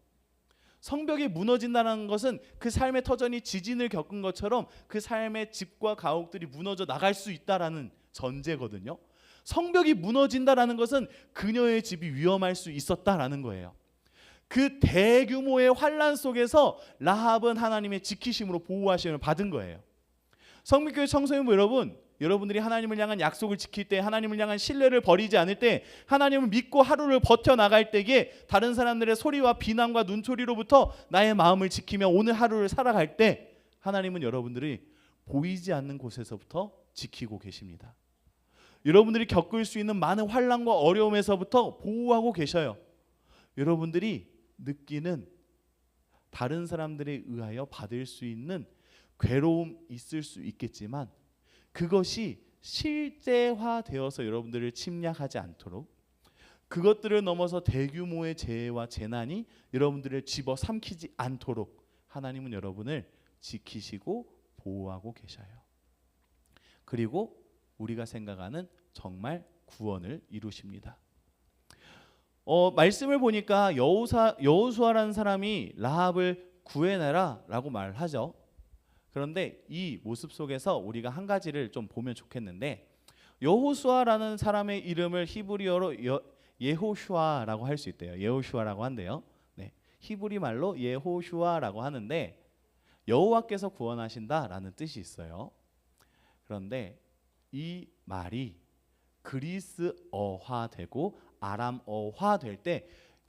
B: 성벽이 무너진다는 것은 그 삶의 터전이 지진을 겪은 것처럼 그 삶의 집과 가옥들이 무너져 나갈 수 있다라는 전제거든요. 성벽이 무너진다라는 것은 그녀의 집이 위험할 수 있었다라는 거예요. 그 대규모의 환란 속에서 라합은 하나님의 지키심으로 보호하심을 받은 거예요. 성민교회 청소년부 여러분, 여러분들이 하나님을 향한 약속을 지킬 때, 하나님을 향한 신뢰를 버리지 않을 때, 하나님을 믿고 하루를 버텨나갈 때에 다른 사람들의 소리와 비난과 눈초리로부터 나의 마음을 지키며 오늘 하루를 살아갈 때 하나님은 여러분들이 보이지 않는 곳에서부터 지키고 계십니다. 여러분들이 겪을 수 있는 많은 환난과 어려움에서부터 보호하고 계셔요. 여러분들이 느끼는 다른 사람들에 의하여 받을 수 있는 괴로움 있을 수 있겠지만 그것이 실제화되어서 여러분들을 침략하지 않도록, 그것들을 넘어서 대규모의 재해와 재난이 여러분들을 집어삼키지 않도록 하나님은 여러분을 지키시고 보호하고 계셔요. 그리고 우리가 생각하는 정말 구원을 이루십니다. 말씀을 보니까 여호수아라는 사람이 라합을 구해내라라고 말하죠. 그런데 이 모습 속에서 우리가 한 가지를 좀 보면 좋겠는데, 여호수아라는 사람의 이름을 히브리어로 예호슈아라고 할 수 있대요. 예호슈아라고 한대요. 네, 히브리 말로 예호슈아라고 하는데 여호와께서 구원하신다라는 뜻이 있어요. 그런데 이 말이 그리스어화되고 아람어화될 때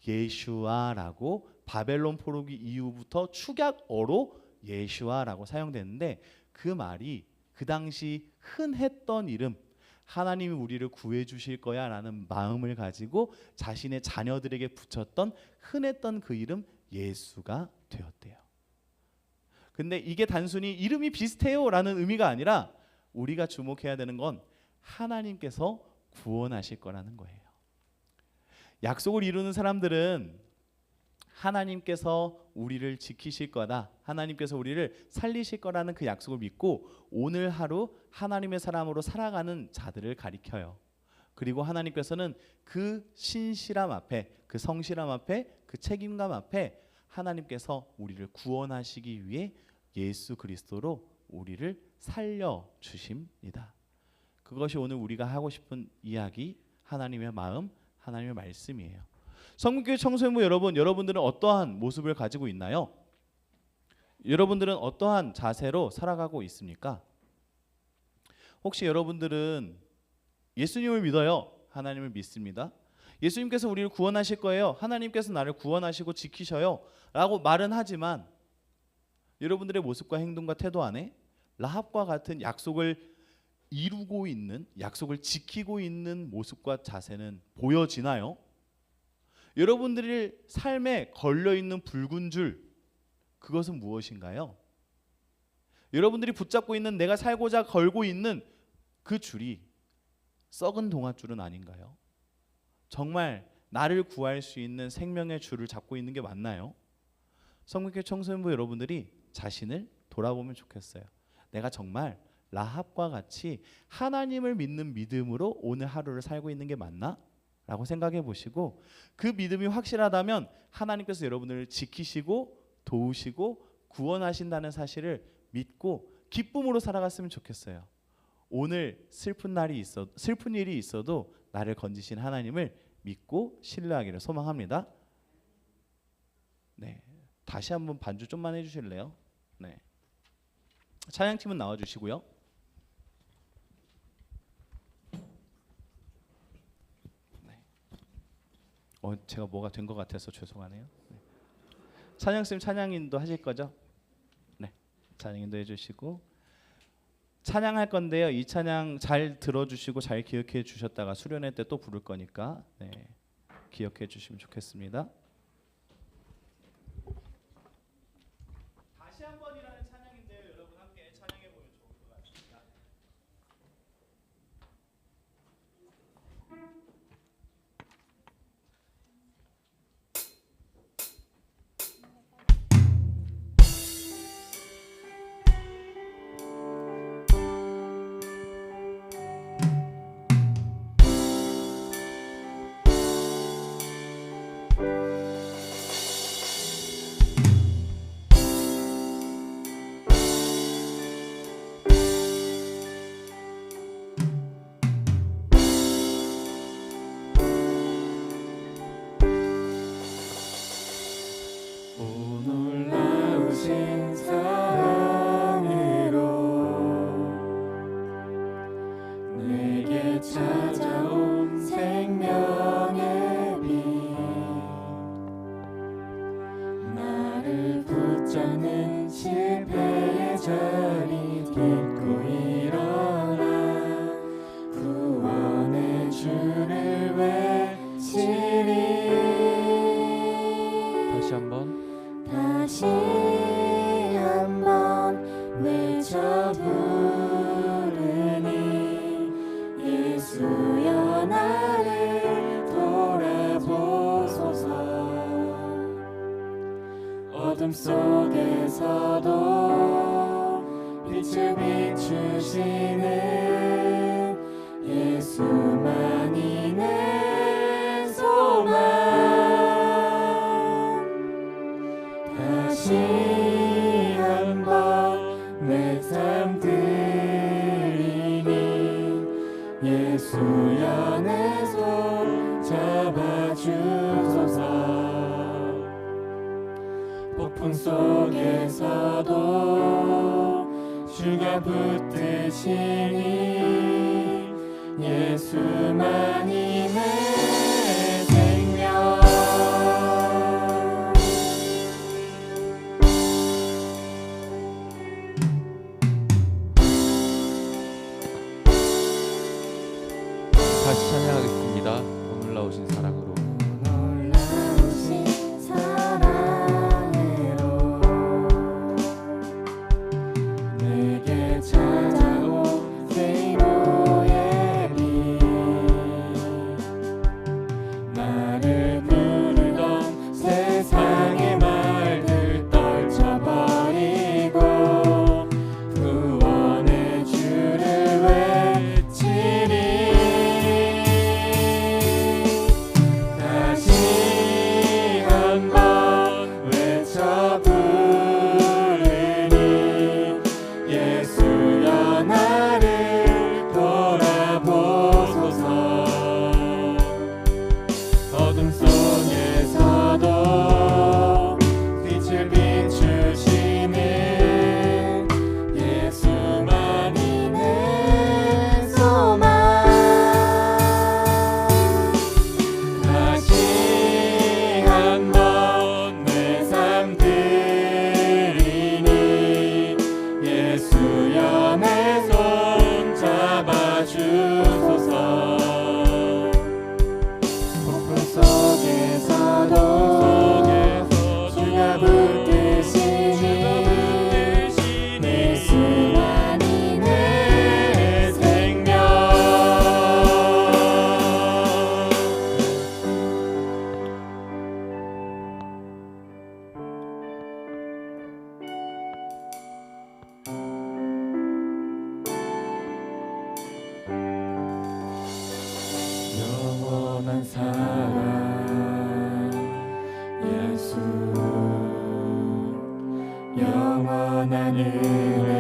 B: 예슈아라고 바벨론 포로기 이후부터 축약어로 예슈아라고 사용되는데, 그 말이 그 당시 흔했던 이름, 하나님이 우리를 구해 주실 거야 라는 마음을 가지고 자신의 자녀들에게 붙였던 흔했던 그 이름 예수가 되었대요. 근데 이게 단순히 이름이 비슷해요 라는 의미가 아니라 우리가 주목해야 되는 건 하나님께서 구원하실 거라는 거예요. 약속을 이루는 사람들은 하나님께서 우리를 지키실 거다, 하나님께서 우리를 살리실 거라는 그 약속을 믿고 오늘 하루 하나님의 사람으로 살아가는 자들을 가리켜요. 그리고 하나님께서는 그 신실함 앞에, 그 성실함 앞에, 그 책임감 앞에 하나님께서 우리를 구원하시기 위해 예수 그리스도로 우리를 살려주십니다. 그것이 오늘 우리가 하고 싶은 이야기, 하나님의 마음, 하나님의 말씀이에요. 성문교회 청소년부 여러분, 여러분들은 어떠한 모습을 가지고 있나요? 여러분들은 어떠한 자세로 살아가고 있습니까? 혹시 여러분들은 예수님을 믿어요? 하나님을 믿습니다. 예수님께서 우리를 구원하실 거예요. 하나님께서 나를 구원하시고 지키셔요 라고 말은 하지만 여러분들의 모습과 행동과 태도 안에 라합과 같은 약속을 이루고 있는, 약속을 지키고 있는 모습과 자세는 보여지나요? 여러분들의 삶에 걸려있는 붉은 줄, 그것은 무엇인가요? 여러분들이 붙잡고 있는, 내가 살고자 걸고 있는 그 줄이 썩은 동아줄은 아닌가요? 정말 나를 구할 수 있는 생명의 줄을 잡고 있는 게 맞나요? 성문교회 청소년부 여러분들이 자신을 돌아보면 좋겠어요. 내가 정말 라합과 같이 하나님을 믿는 믿음으로 오늘 하루를 살고 있는 게 맞나? 라고 생각해 보시고, 그 믿음이 확실하다면 하나님께서 여러분을 지키시고 도우시고 구원하신다는 사실을 믿고 기쁨으로 살아갔으면 좋겠어요. 오늘 슬픈 일이 있어도 나를 건지신 하나님을 믿고 신뢰하기를 소망합니다. 네, 다시 한번 반주 좀만 해주실래요? 네, 찬양팀은 나와주시고요. 제가 뭐가 된 것 같아서 죄송하네요. 네. 찬양쌤 찬양인도 하실 거죠? 네, 찬양인도 해주시고 찬양할 건데요. 이 찬양 잘 들어주시고 잘 기억해 주셨다가 수련회 때 또 부를 거니까 네, 기억해 주시면 좋겠습니다. 다시 한 번이라는 찬양인데요. 여러분 함께 찬양해 보면 좋을 것 같습니다.
C: 오 놀라우신 사랑으로 내게 찾아온 생명의 빛 나를 붙잡는 실패의 자리 딛고 일어나 구원의 주를 외치리
A: 다시 한번
D: 다시 한번 외쳐 부르니 예수여 나를 돌아보소서 어둠 속에서도 빛을 비추시는 예수만이 내 소망 다시 한번 내 삶 드리니 예수여 내 손 잡아주소서 폭풍 속에서도 주가 붙드시니 예수만이 내 생명
A: 다시 찬양하겠습니다. 오늘 나오신 사랑으로.
D: 놀라우신 사랑으로
C: 내게 찾아온 생명의 빛 나를 부르던 세상의 말들 떨쳐버리고 구원의 주를 외치리 다시 한번 외쳐 부르니 예수여 나를 돌아보소서 어둠 속에서도 빛을 비추시는 예수만이 내 소망 다시 한번 내 삶 드리니 예수여 내 손 잡아주소서 폭풍 속에서도 주가 붙드시니 예수만이 내 생명 영원한 사랑 예수 영원한 은혜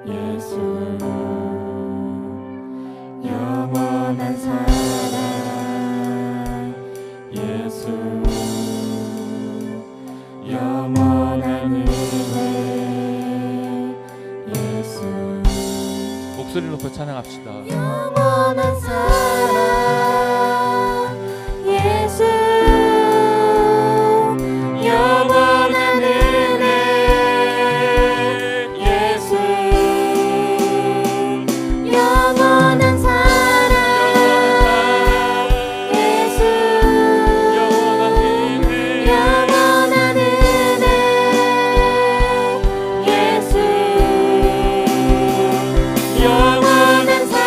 C: 예수 영원한 사랑 예수 영원한 은혜 예수
A: 목소리 높여 찬양합시다.
D: 영원한 사랑 예수 영원한 은혜 예수 영원한 사랑 예수 영원한 은혜 예수 영원한 사랑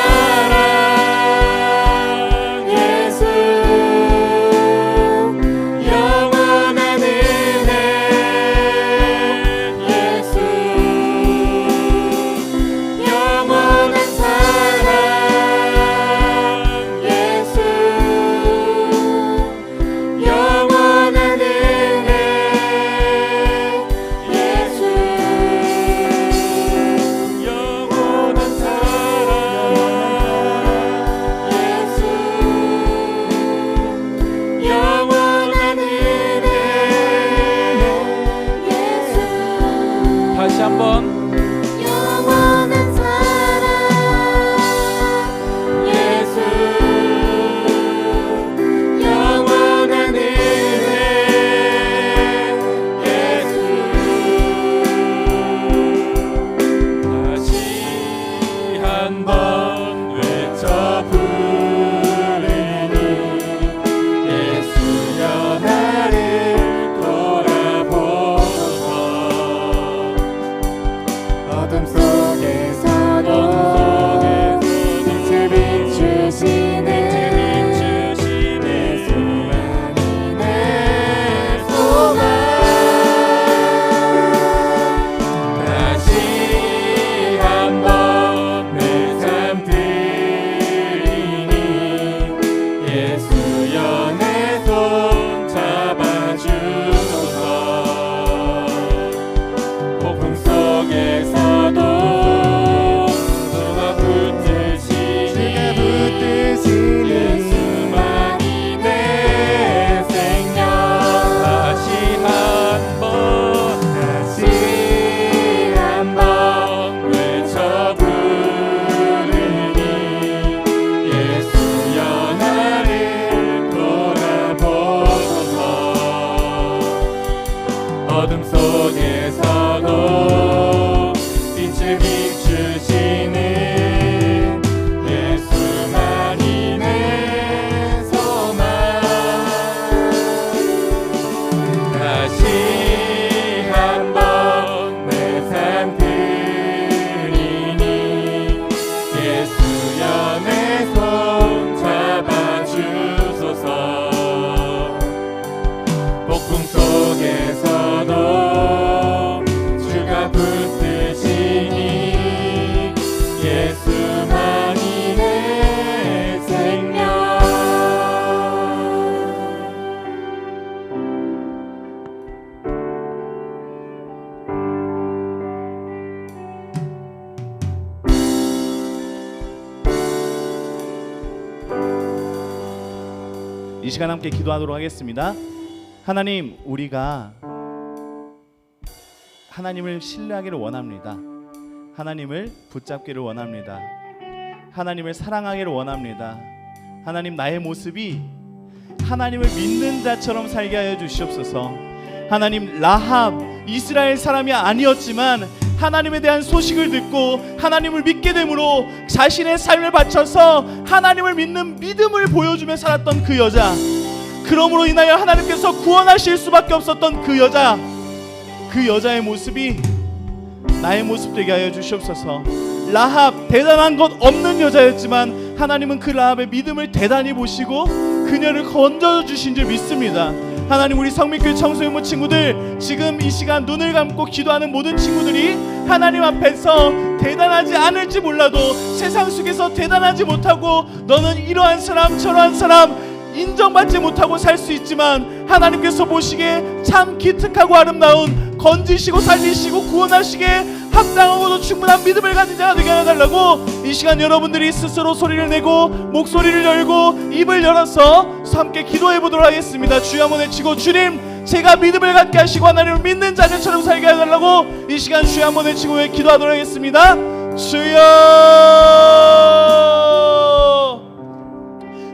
D: 어둠 속에서도 빛을 비추시는 예수만이 내 소망. 다시 한번 내 삶 드리니 예수여 내 손 잡아주소서. 폭풍 속에서도 주가 붙드시니 예수만이 내 생명.
B: 이 시간 함께 기도하도록 하겠습니다. 하나님, 우리가 하나님을 신뢰하기를 원합니다. 하나님을 붙잡기를 원합니다. 하나님을 사랑하기를 원합니다. 하나님, 나의 모습이 하나님을 믿는 자처럼 살게 하여 주시옵소서. 하나님, 라합 이스라엘 사람이 아니었지만 하나님에 대한 소식을 듣고 하나님을 믿게 되므로 자신의 삶을 바쳐서 하나님을 믿는 믿음을 보여주며 살았던 그 여자, 그러므로 인하여 하나님께서 구원하실 수밖에 없었던 그 여자, 그 여자의 모습이 나의 모습 되게 하여 주시옵소서. 라합 대단한 것 없는 여자였지만 하나님은 그 라합의 믿음을 대단히 보시고 그녀를 건져주신 줄 믿습니다. 하나님, 우리 성민교회 청소년부 친구들, 지금 이 시간 눈을 감고 기도하는 모든 친구들이 하나님 앞에서 대단하지 않을지 몰라도 세상 속에서 대단하지 못하고 너는 이러한 사람 저러한 사람 인정받지 못하고 살 수 있지만 하나님께서 보시기에 참 기특하고 아름다운, 건지시고 살리시고 구원하시기에 합당하고도 충분한 믿음을 가진 자가 되게 해달라고 이 시간 여러분들이 스스로 소리를 내고 목소리를 열고 입을 열어서 함께 기도해 보도록 하겠습니다. 주여 한번 외치고, 주님, 제가 믿음을 갖게 하시고 하나님을 믿는 자녀처럼 살게 해달라고 이 시간 주여 한번 외치고 기도하도록 하겠습니다. 주여,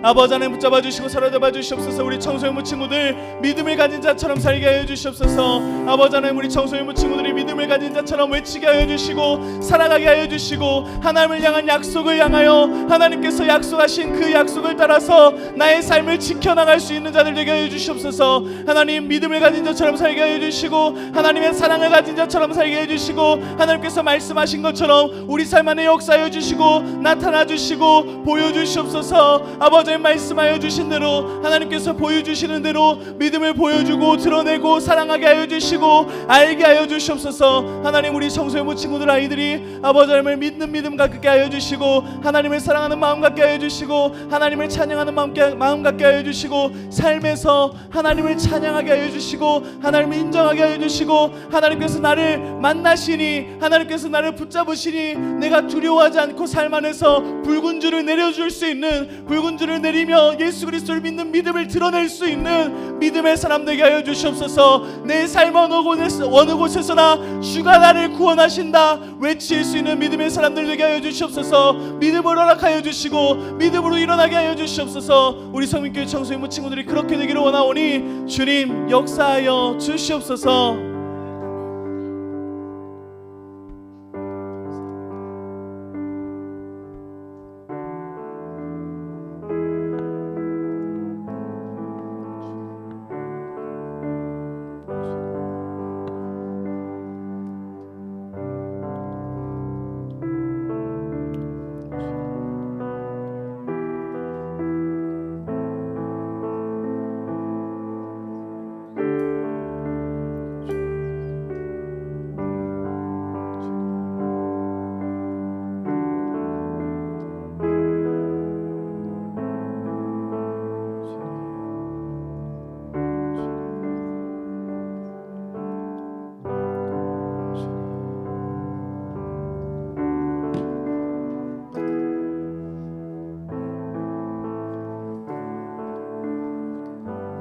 B: 아버지 하나님 붙잡아 주시고 사로잡아 주시옵소서. 우리 청소년부 친구들 믿음을 가진 자처럼 살게 하여 주시옵소서. 아버지 하나님, 우리 청소년부 친구들이 믿음을 가진 자처럼 외치게 하여 주시고 살아가게 하여 주시고 하나님을 향한 약속을 향하여 하나님께서 약속하신 그 약속을 따라서 나의 삶을 지켜나갈 수 있는 자들 되게 하여 주시옵소서. 하나님, 믿음을 가진 자처럼 살게 하여 주시고 하나님의 사랑을 가진 자처럼 살게 해 주시고 하나님께서 말씀하신 것처럼 우리 삶 안에 역사하여 주시고 나타나 주시고 보여주시옵소서. 아버지 말씀하여 주신 대로 하나님께서 보여주시는 대로 믿음을 보여주고 드러내고 사랑하게 하여 주시고 알게 하여 주시옵소서. 하나님, 우리 청소년부 친구들 아이들이 아버지 하나님을 믿는 믿음 갖게 하여 주시고 하나님을 사랑하는 마음 갖게 하여 주시고 하나님을 찬양하는 마음 갖게 하여 주시고 삶에서 하나님을 찬양하게 하여 주시고 하나님을 인정하게 하여 주시고 하나님께서 나를 만나시니 하나님께서 나를 붙잡으시니 내가 두려워하지 않고 삶 안에서 붉은 줄을 내려줄 수 있는, 붉은 줄을 내리며 예수 그리스도를 믿는 믿음을 드러낼 수 있는 믿음의 사람 되게 하여 주시옵소서. 내 삶 어느 곳에서나 주가 나를 구원하신다 외칠 수 있는 믿음의 사람들 되게 하여 주시옵소서. 믿음을 허락하여 주시고 믿음으로 일어나게 하여 주시옵소서. 우리 성민교회 청소년부 친구들이 그렇게 되기를 원하오니 주님 역사하여 주시옵소서.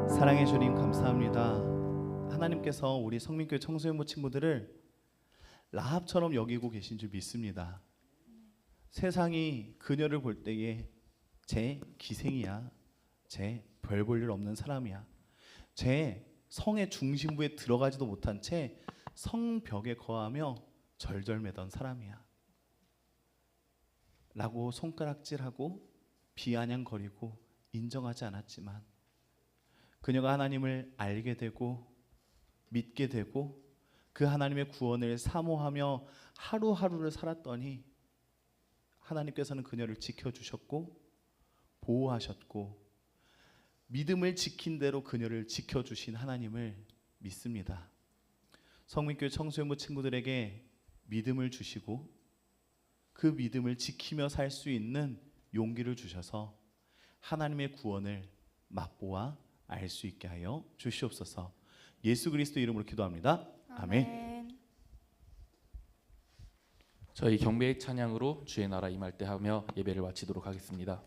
B: 사랑해 주님 감사합니다. 하나님께서 우리 성민교회 청소년부 친구들을 라합처럼 여기고 계신 줄 믿습니다. 세상이 그녀를 볼 때에 쟤 기생이야, 쟤 별 볼 일 없는 사람이야, 쟤 성의 중심부에 들어가지도 못한 채 성벽에 거하며 절절매던 사람이야 라고 손가락질하고 비아냥거리고 인정하지 않았지만 그녀가 하나님을 알게 되고 믿게 되고 그 하나님의 구원을 사모하며 하루하루를 살았더니 하나님께서는 그녀를 지켜주셨고 보호하셨고 믿음을 지킨 대로 그녀를 지켜주신 하나님을 믿습니다. 성민교회 청소년부 친구들에게 믿음을 주시고 그 믿음을 지키며 살 수 있는 용기를 주셔서 하나님의 구원을 맛보아 알 수 있게 하여 주시옵소서. 예수 그리스도 이름으로 기도합니다. 아멘.
A: 저희 경배의 찬양으로 주의 나라 임할 때 하며 예배를 마치도록 하겠습니다.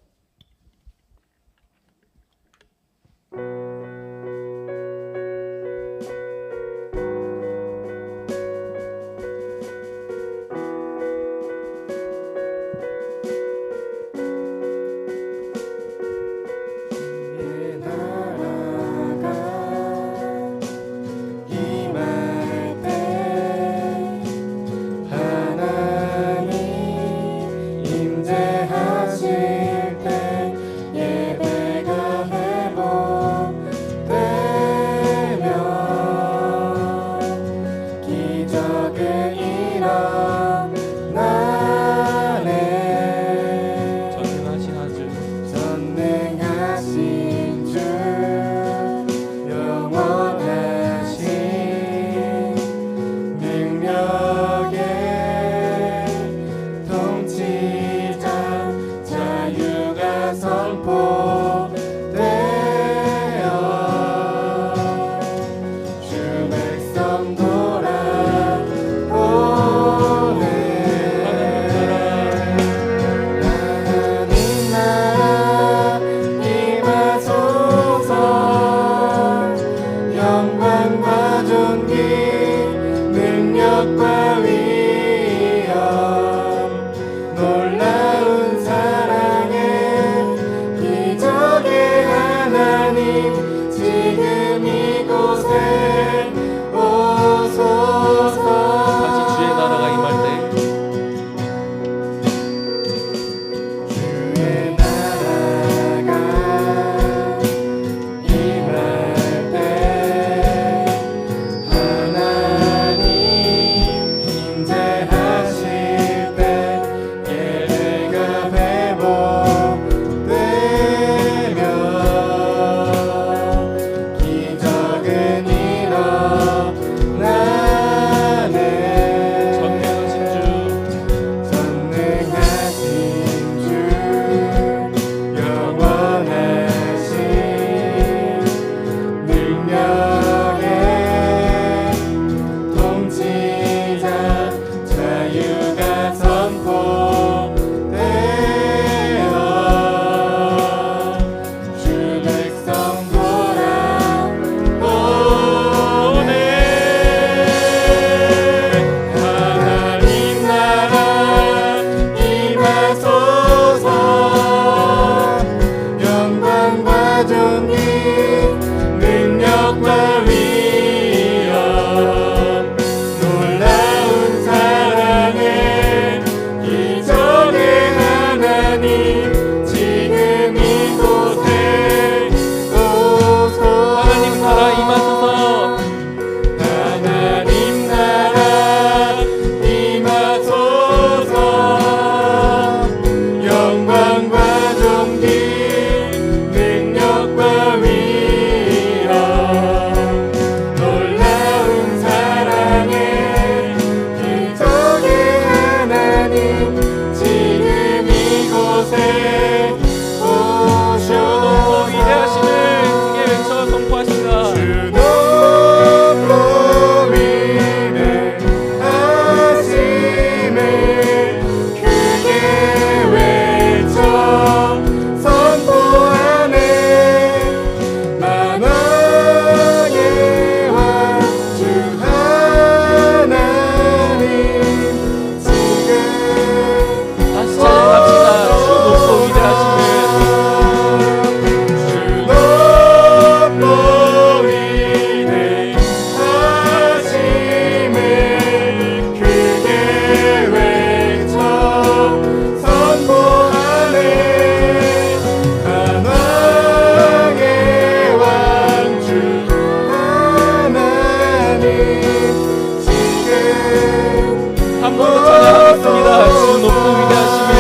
A: 한 번 더 찬양하겠습니다. 주 높고 위대하심을.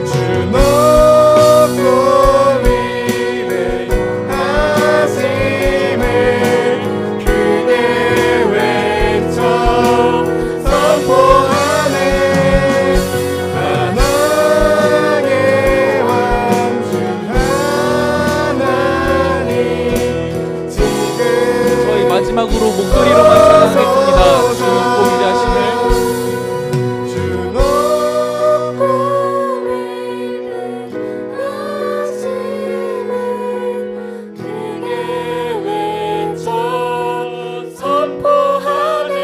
D: 주 높고 위대하심을 크게 외쳐 선포하네. 만왕의 왕 주 하나님 지금
A: 저희 마지막으로 목소리로만 찬양하겠습니다. 주 높고 위대하심을.
D: 주 높고
C: 크게 외쳐 선포하네.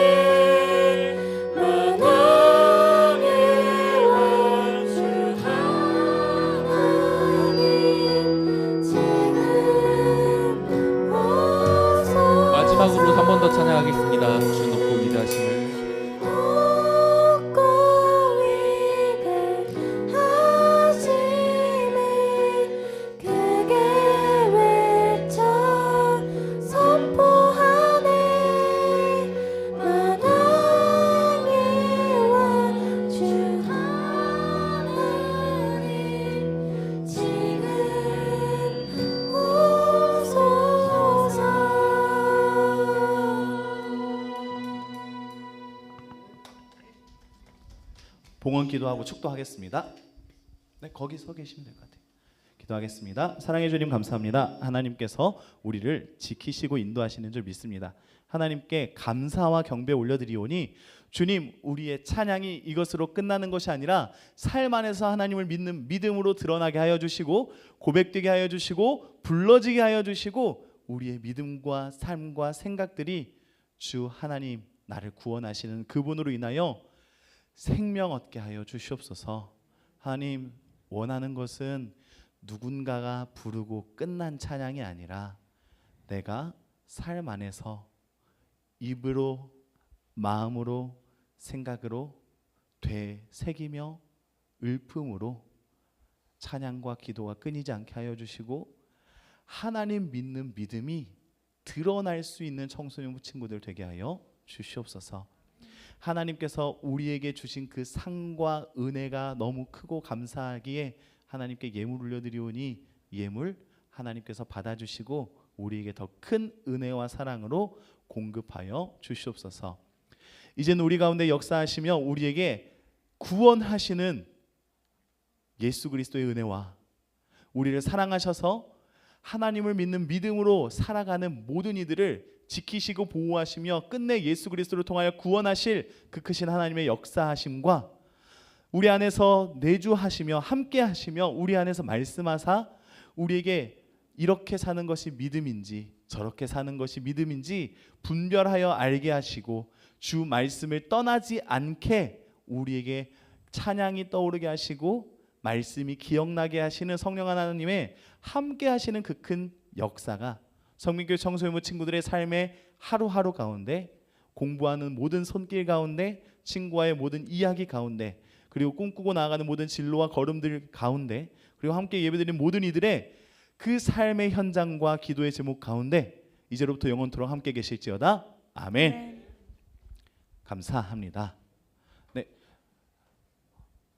C: 만왕의 왕 주 하나님 지금 오소서.
A: 마지막으로 한 번 더 찬양하겠습니다. 주 높고 위대하심을.
C: 높고 위대하심을 크게 외쳐 선포하네. 만왕의 왕 주 하나님 지금 오소서.
B: 봉헌 기도하고 축도하겠습니다. 네, 거기 서 계시면 될 것 같아요. 기도하겠습니다. 사랑해 주님 감사합니다. 하나님께서 우리를 지키시고 인도하시는 줄 믿습니다. 하나님께 감사와 경배 올려드리오니 주님, 우리의 찬양이 이것으로 끝나는 것이 아니라 삶 안에서 하나님을 믿는 믿음으로 드러나게 하여 주시고 고백되게 하여 주시고 불러지게 하여 주시고 우리의 믿음과 삶과 생각들이 주 하나님 나를 구원하시는 그분으로 인하여 생명 얻게 하여 주시옵소서. 하나님, 원하는 것은 누군가가 부르고 끝난 찬양이 아니라 내가 삶 안에서 입으로 마음으로 생각으로 되새기며 읊음으로 찬양과 기도가 끊이지 않게 하여 주시고 하나님 믿는 믿음이 드러날 수 있는 청소년 친구들 되게 하여 주시옵소서. 하나님께서 우리에게 주신 그 상과 은혜가 너무 크고 감사하기에 하나님께 예물 올려드리오니 예물 하나님께서 받아주시고 우리에게 더 큰 은혜와 사랑으로 공급하여 주시옵소서. 이제는 우리 가운데 역사하시며 우리에게 구원하시는 예수 그리스도의 은혜와 우리를 사랑하셔서 하나님을 믿는 믿음으로 살아가는 모든 이들을 지키시고 보호하시며 끝내 예수 그리스도를 통하여 구원하실 그 크신 하나님의 역사하심과 우리 안에서 내주하시며 함께 하시며 우리 안에서 말씀하사 우리에게 이렇게 사는 것이 믿음인지 저렇게 사는 것이 믿음인지 분별하여 알게 하시고 주 말씀을 떠나지 않게 우리에게 찬양이 떠오르게 하시고 말씀이 기억나게 하시는 성령 하나님의 함께 하시는 그 큰 역사가 성민교회 청소년부 친구들의 삶의 하루하루 가운데 공부하는 모든 손길 가운데 친구와의 모든 이야기 가운데 그리고 꿈꾸고 나아가는 모든 진로와 걸음들 가운데 그리고 함께 예배드리는 모든 이들의 그 삶의 현장과 기도의 제목 가운데 이제로부터 영원토록 함께 계실지어다. 아멘. 감사합니다. 네,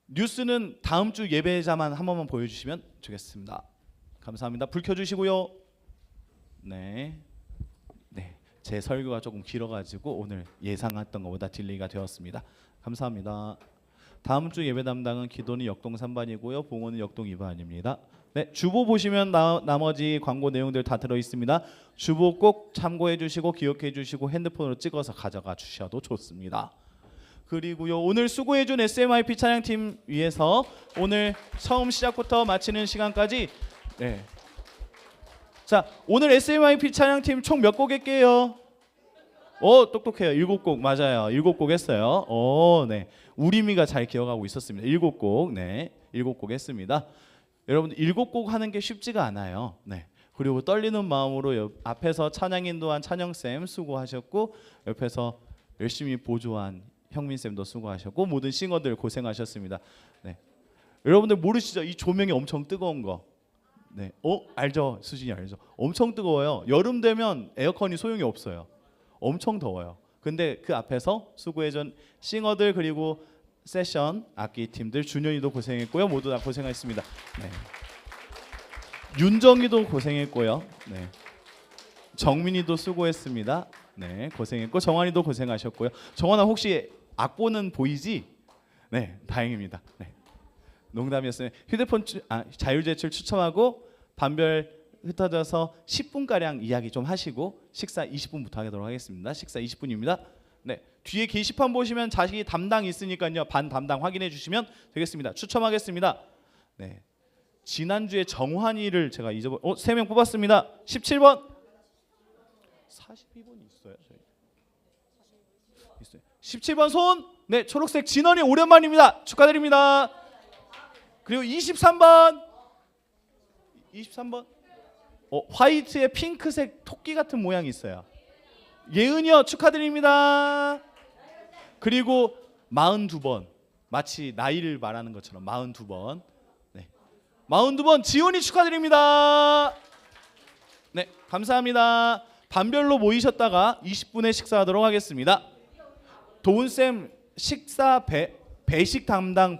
B: 뉴스는 다음 주 예배자만 한 번만 보여주시면 좋겠습니다. 감사합니다. 불 켜주시고요. 네, 제 설교가 조금 길어가지고 오늘 예상했던 것보다 딜레이가 되었습니다. 감사합니다. 다음 주 예배 담당은 기도는 역동 3반이고요. 봉헌은 역동 2반입니다. 네, 주보 보시면 나머지 광고 내용들 다 들어 있습니다. 주보 꼭 참고해 주시고 기억해 주시고 핸드폰으로 찍어서 가져가 주셔도 좋습니다. 그리고요, 오늘 수고해 준 SMIP 찬양팀 위해서 오늘 처음 시작부터 마치는 시간까지 자, 오늘 SMIP 찬양팀 총 몇 곡 할게요? 똑똑해요. 7곡 맞아요. 7곡 했어요. 네. 우리미가 잘 기억하고 있었습니다. 7곡. 네. 7곡 했습니다. 여러분 7곡 하는 게 쉽지가 않아요. 네. 그리고 떨리는 마음으로 앞에서 찬양 인도한 찬영쌤 수고하셨고 옆에서 열심히 보조한 형민쌤도 수고하셨고 모든 싱어들 고생하셨습니다. 네. 여러분들 모르시죠? 이 조명이 엄청 뜨거운 거. 네. 알죠? 수진이 알죠? 엄청 뜨거워요. 여름 되면 에어컨이 소용이 없어요. 엄청 더워요. 근데 그 앞에서 수고해준 싱어들 그리고 세션 악기 팀들 준현이도 고생했고요. 모두 다 고생하셨습니다. 네. 윤정이도 고생했고요. 네. 정민이도 수고했습니다. 네, 고생했고 정환이도 고생하셨고요. 정환아 혹시 악보는 보이지? 네, 다행입니다. 네. 농담이었어요. 휴대폰 자율제출 추첨하고 반별 흩어져서 10분 가량 이야기 좀 하시고 식사 20분부터 하도록 하겠습니다. 식사 20분입니다. 네, 뒤에 게시판 보시면 자식이 담당 있으니까요. 반 담당 확인해 주시면 되겠습니다. 추첨하겠습니다. 네, 지난주에 정환이를 제가 잊어버 3명 뽑았습니다. 17번 42번이 있어요. 저희 있어요. 17번 손. 네, 초록색 진원이 오랜만입니다. 축하드립니다. 그리고 23번 화이트에 핑크색 토끼 같은 모양이 있어요. 예은이요, 축하드립니다. 그리고 42번 마치 나이를 말하는 것처럼 42번. 네, 42번 지훈이 축하드립니다. 네, 감사합니다. 반별로 모이셨다가 20분에 식사하도록 하겠습니다. 도훈 쌤 식사 배식 담당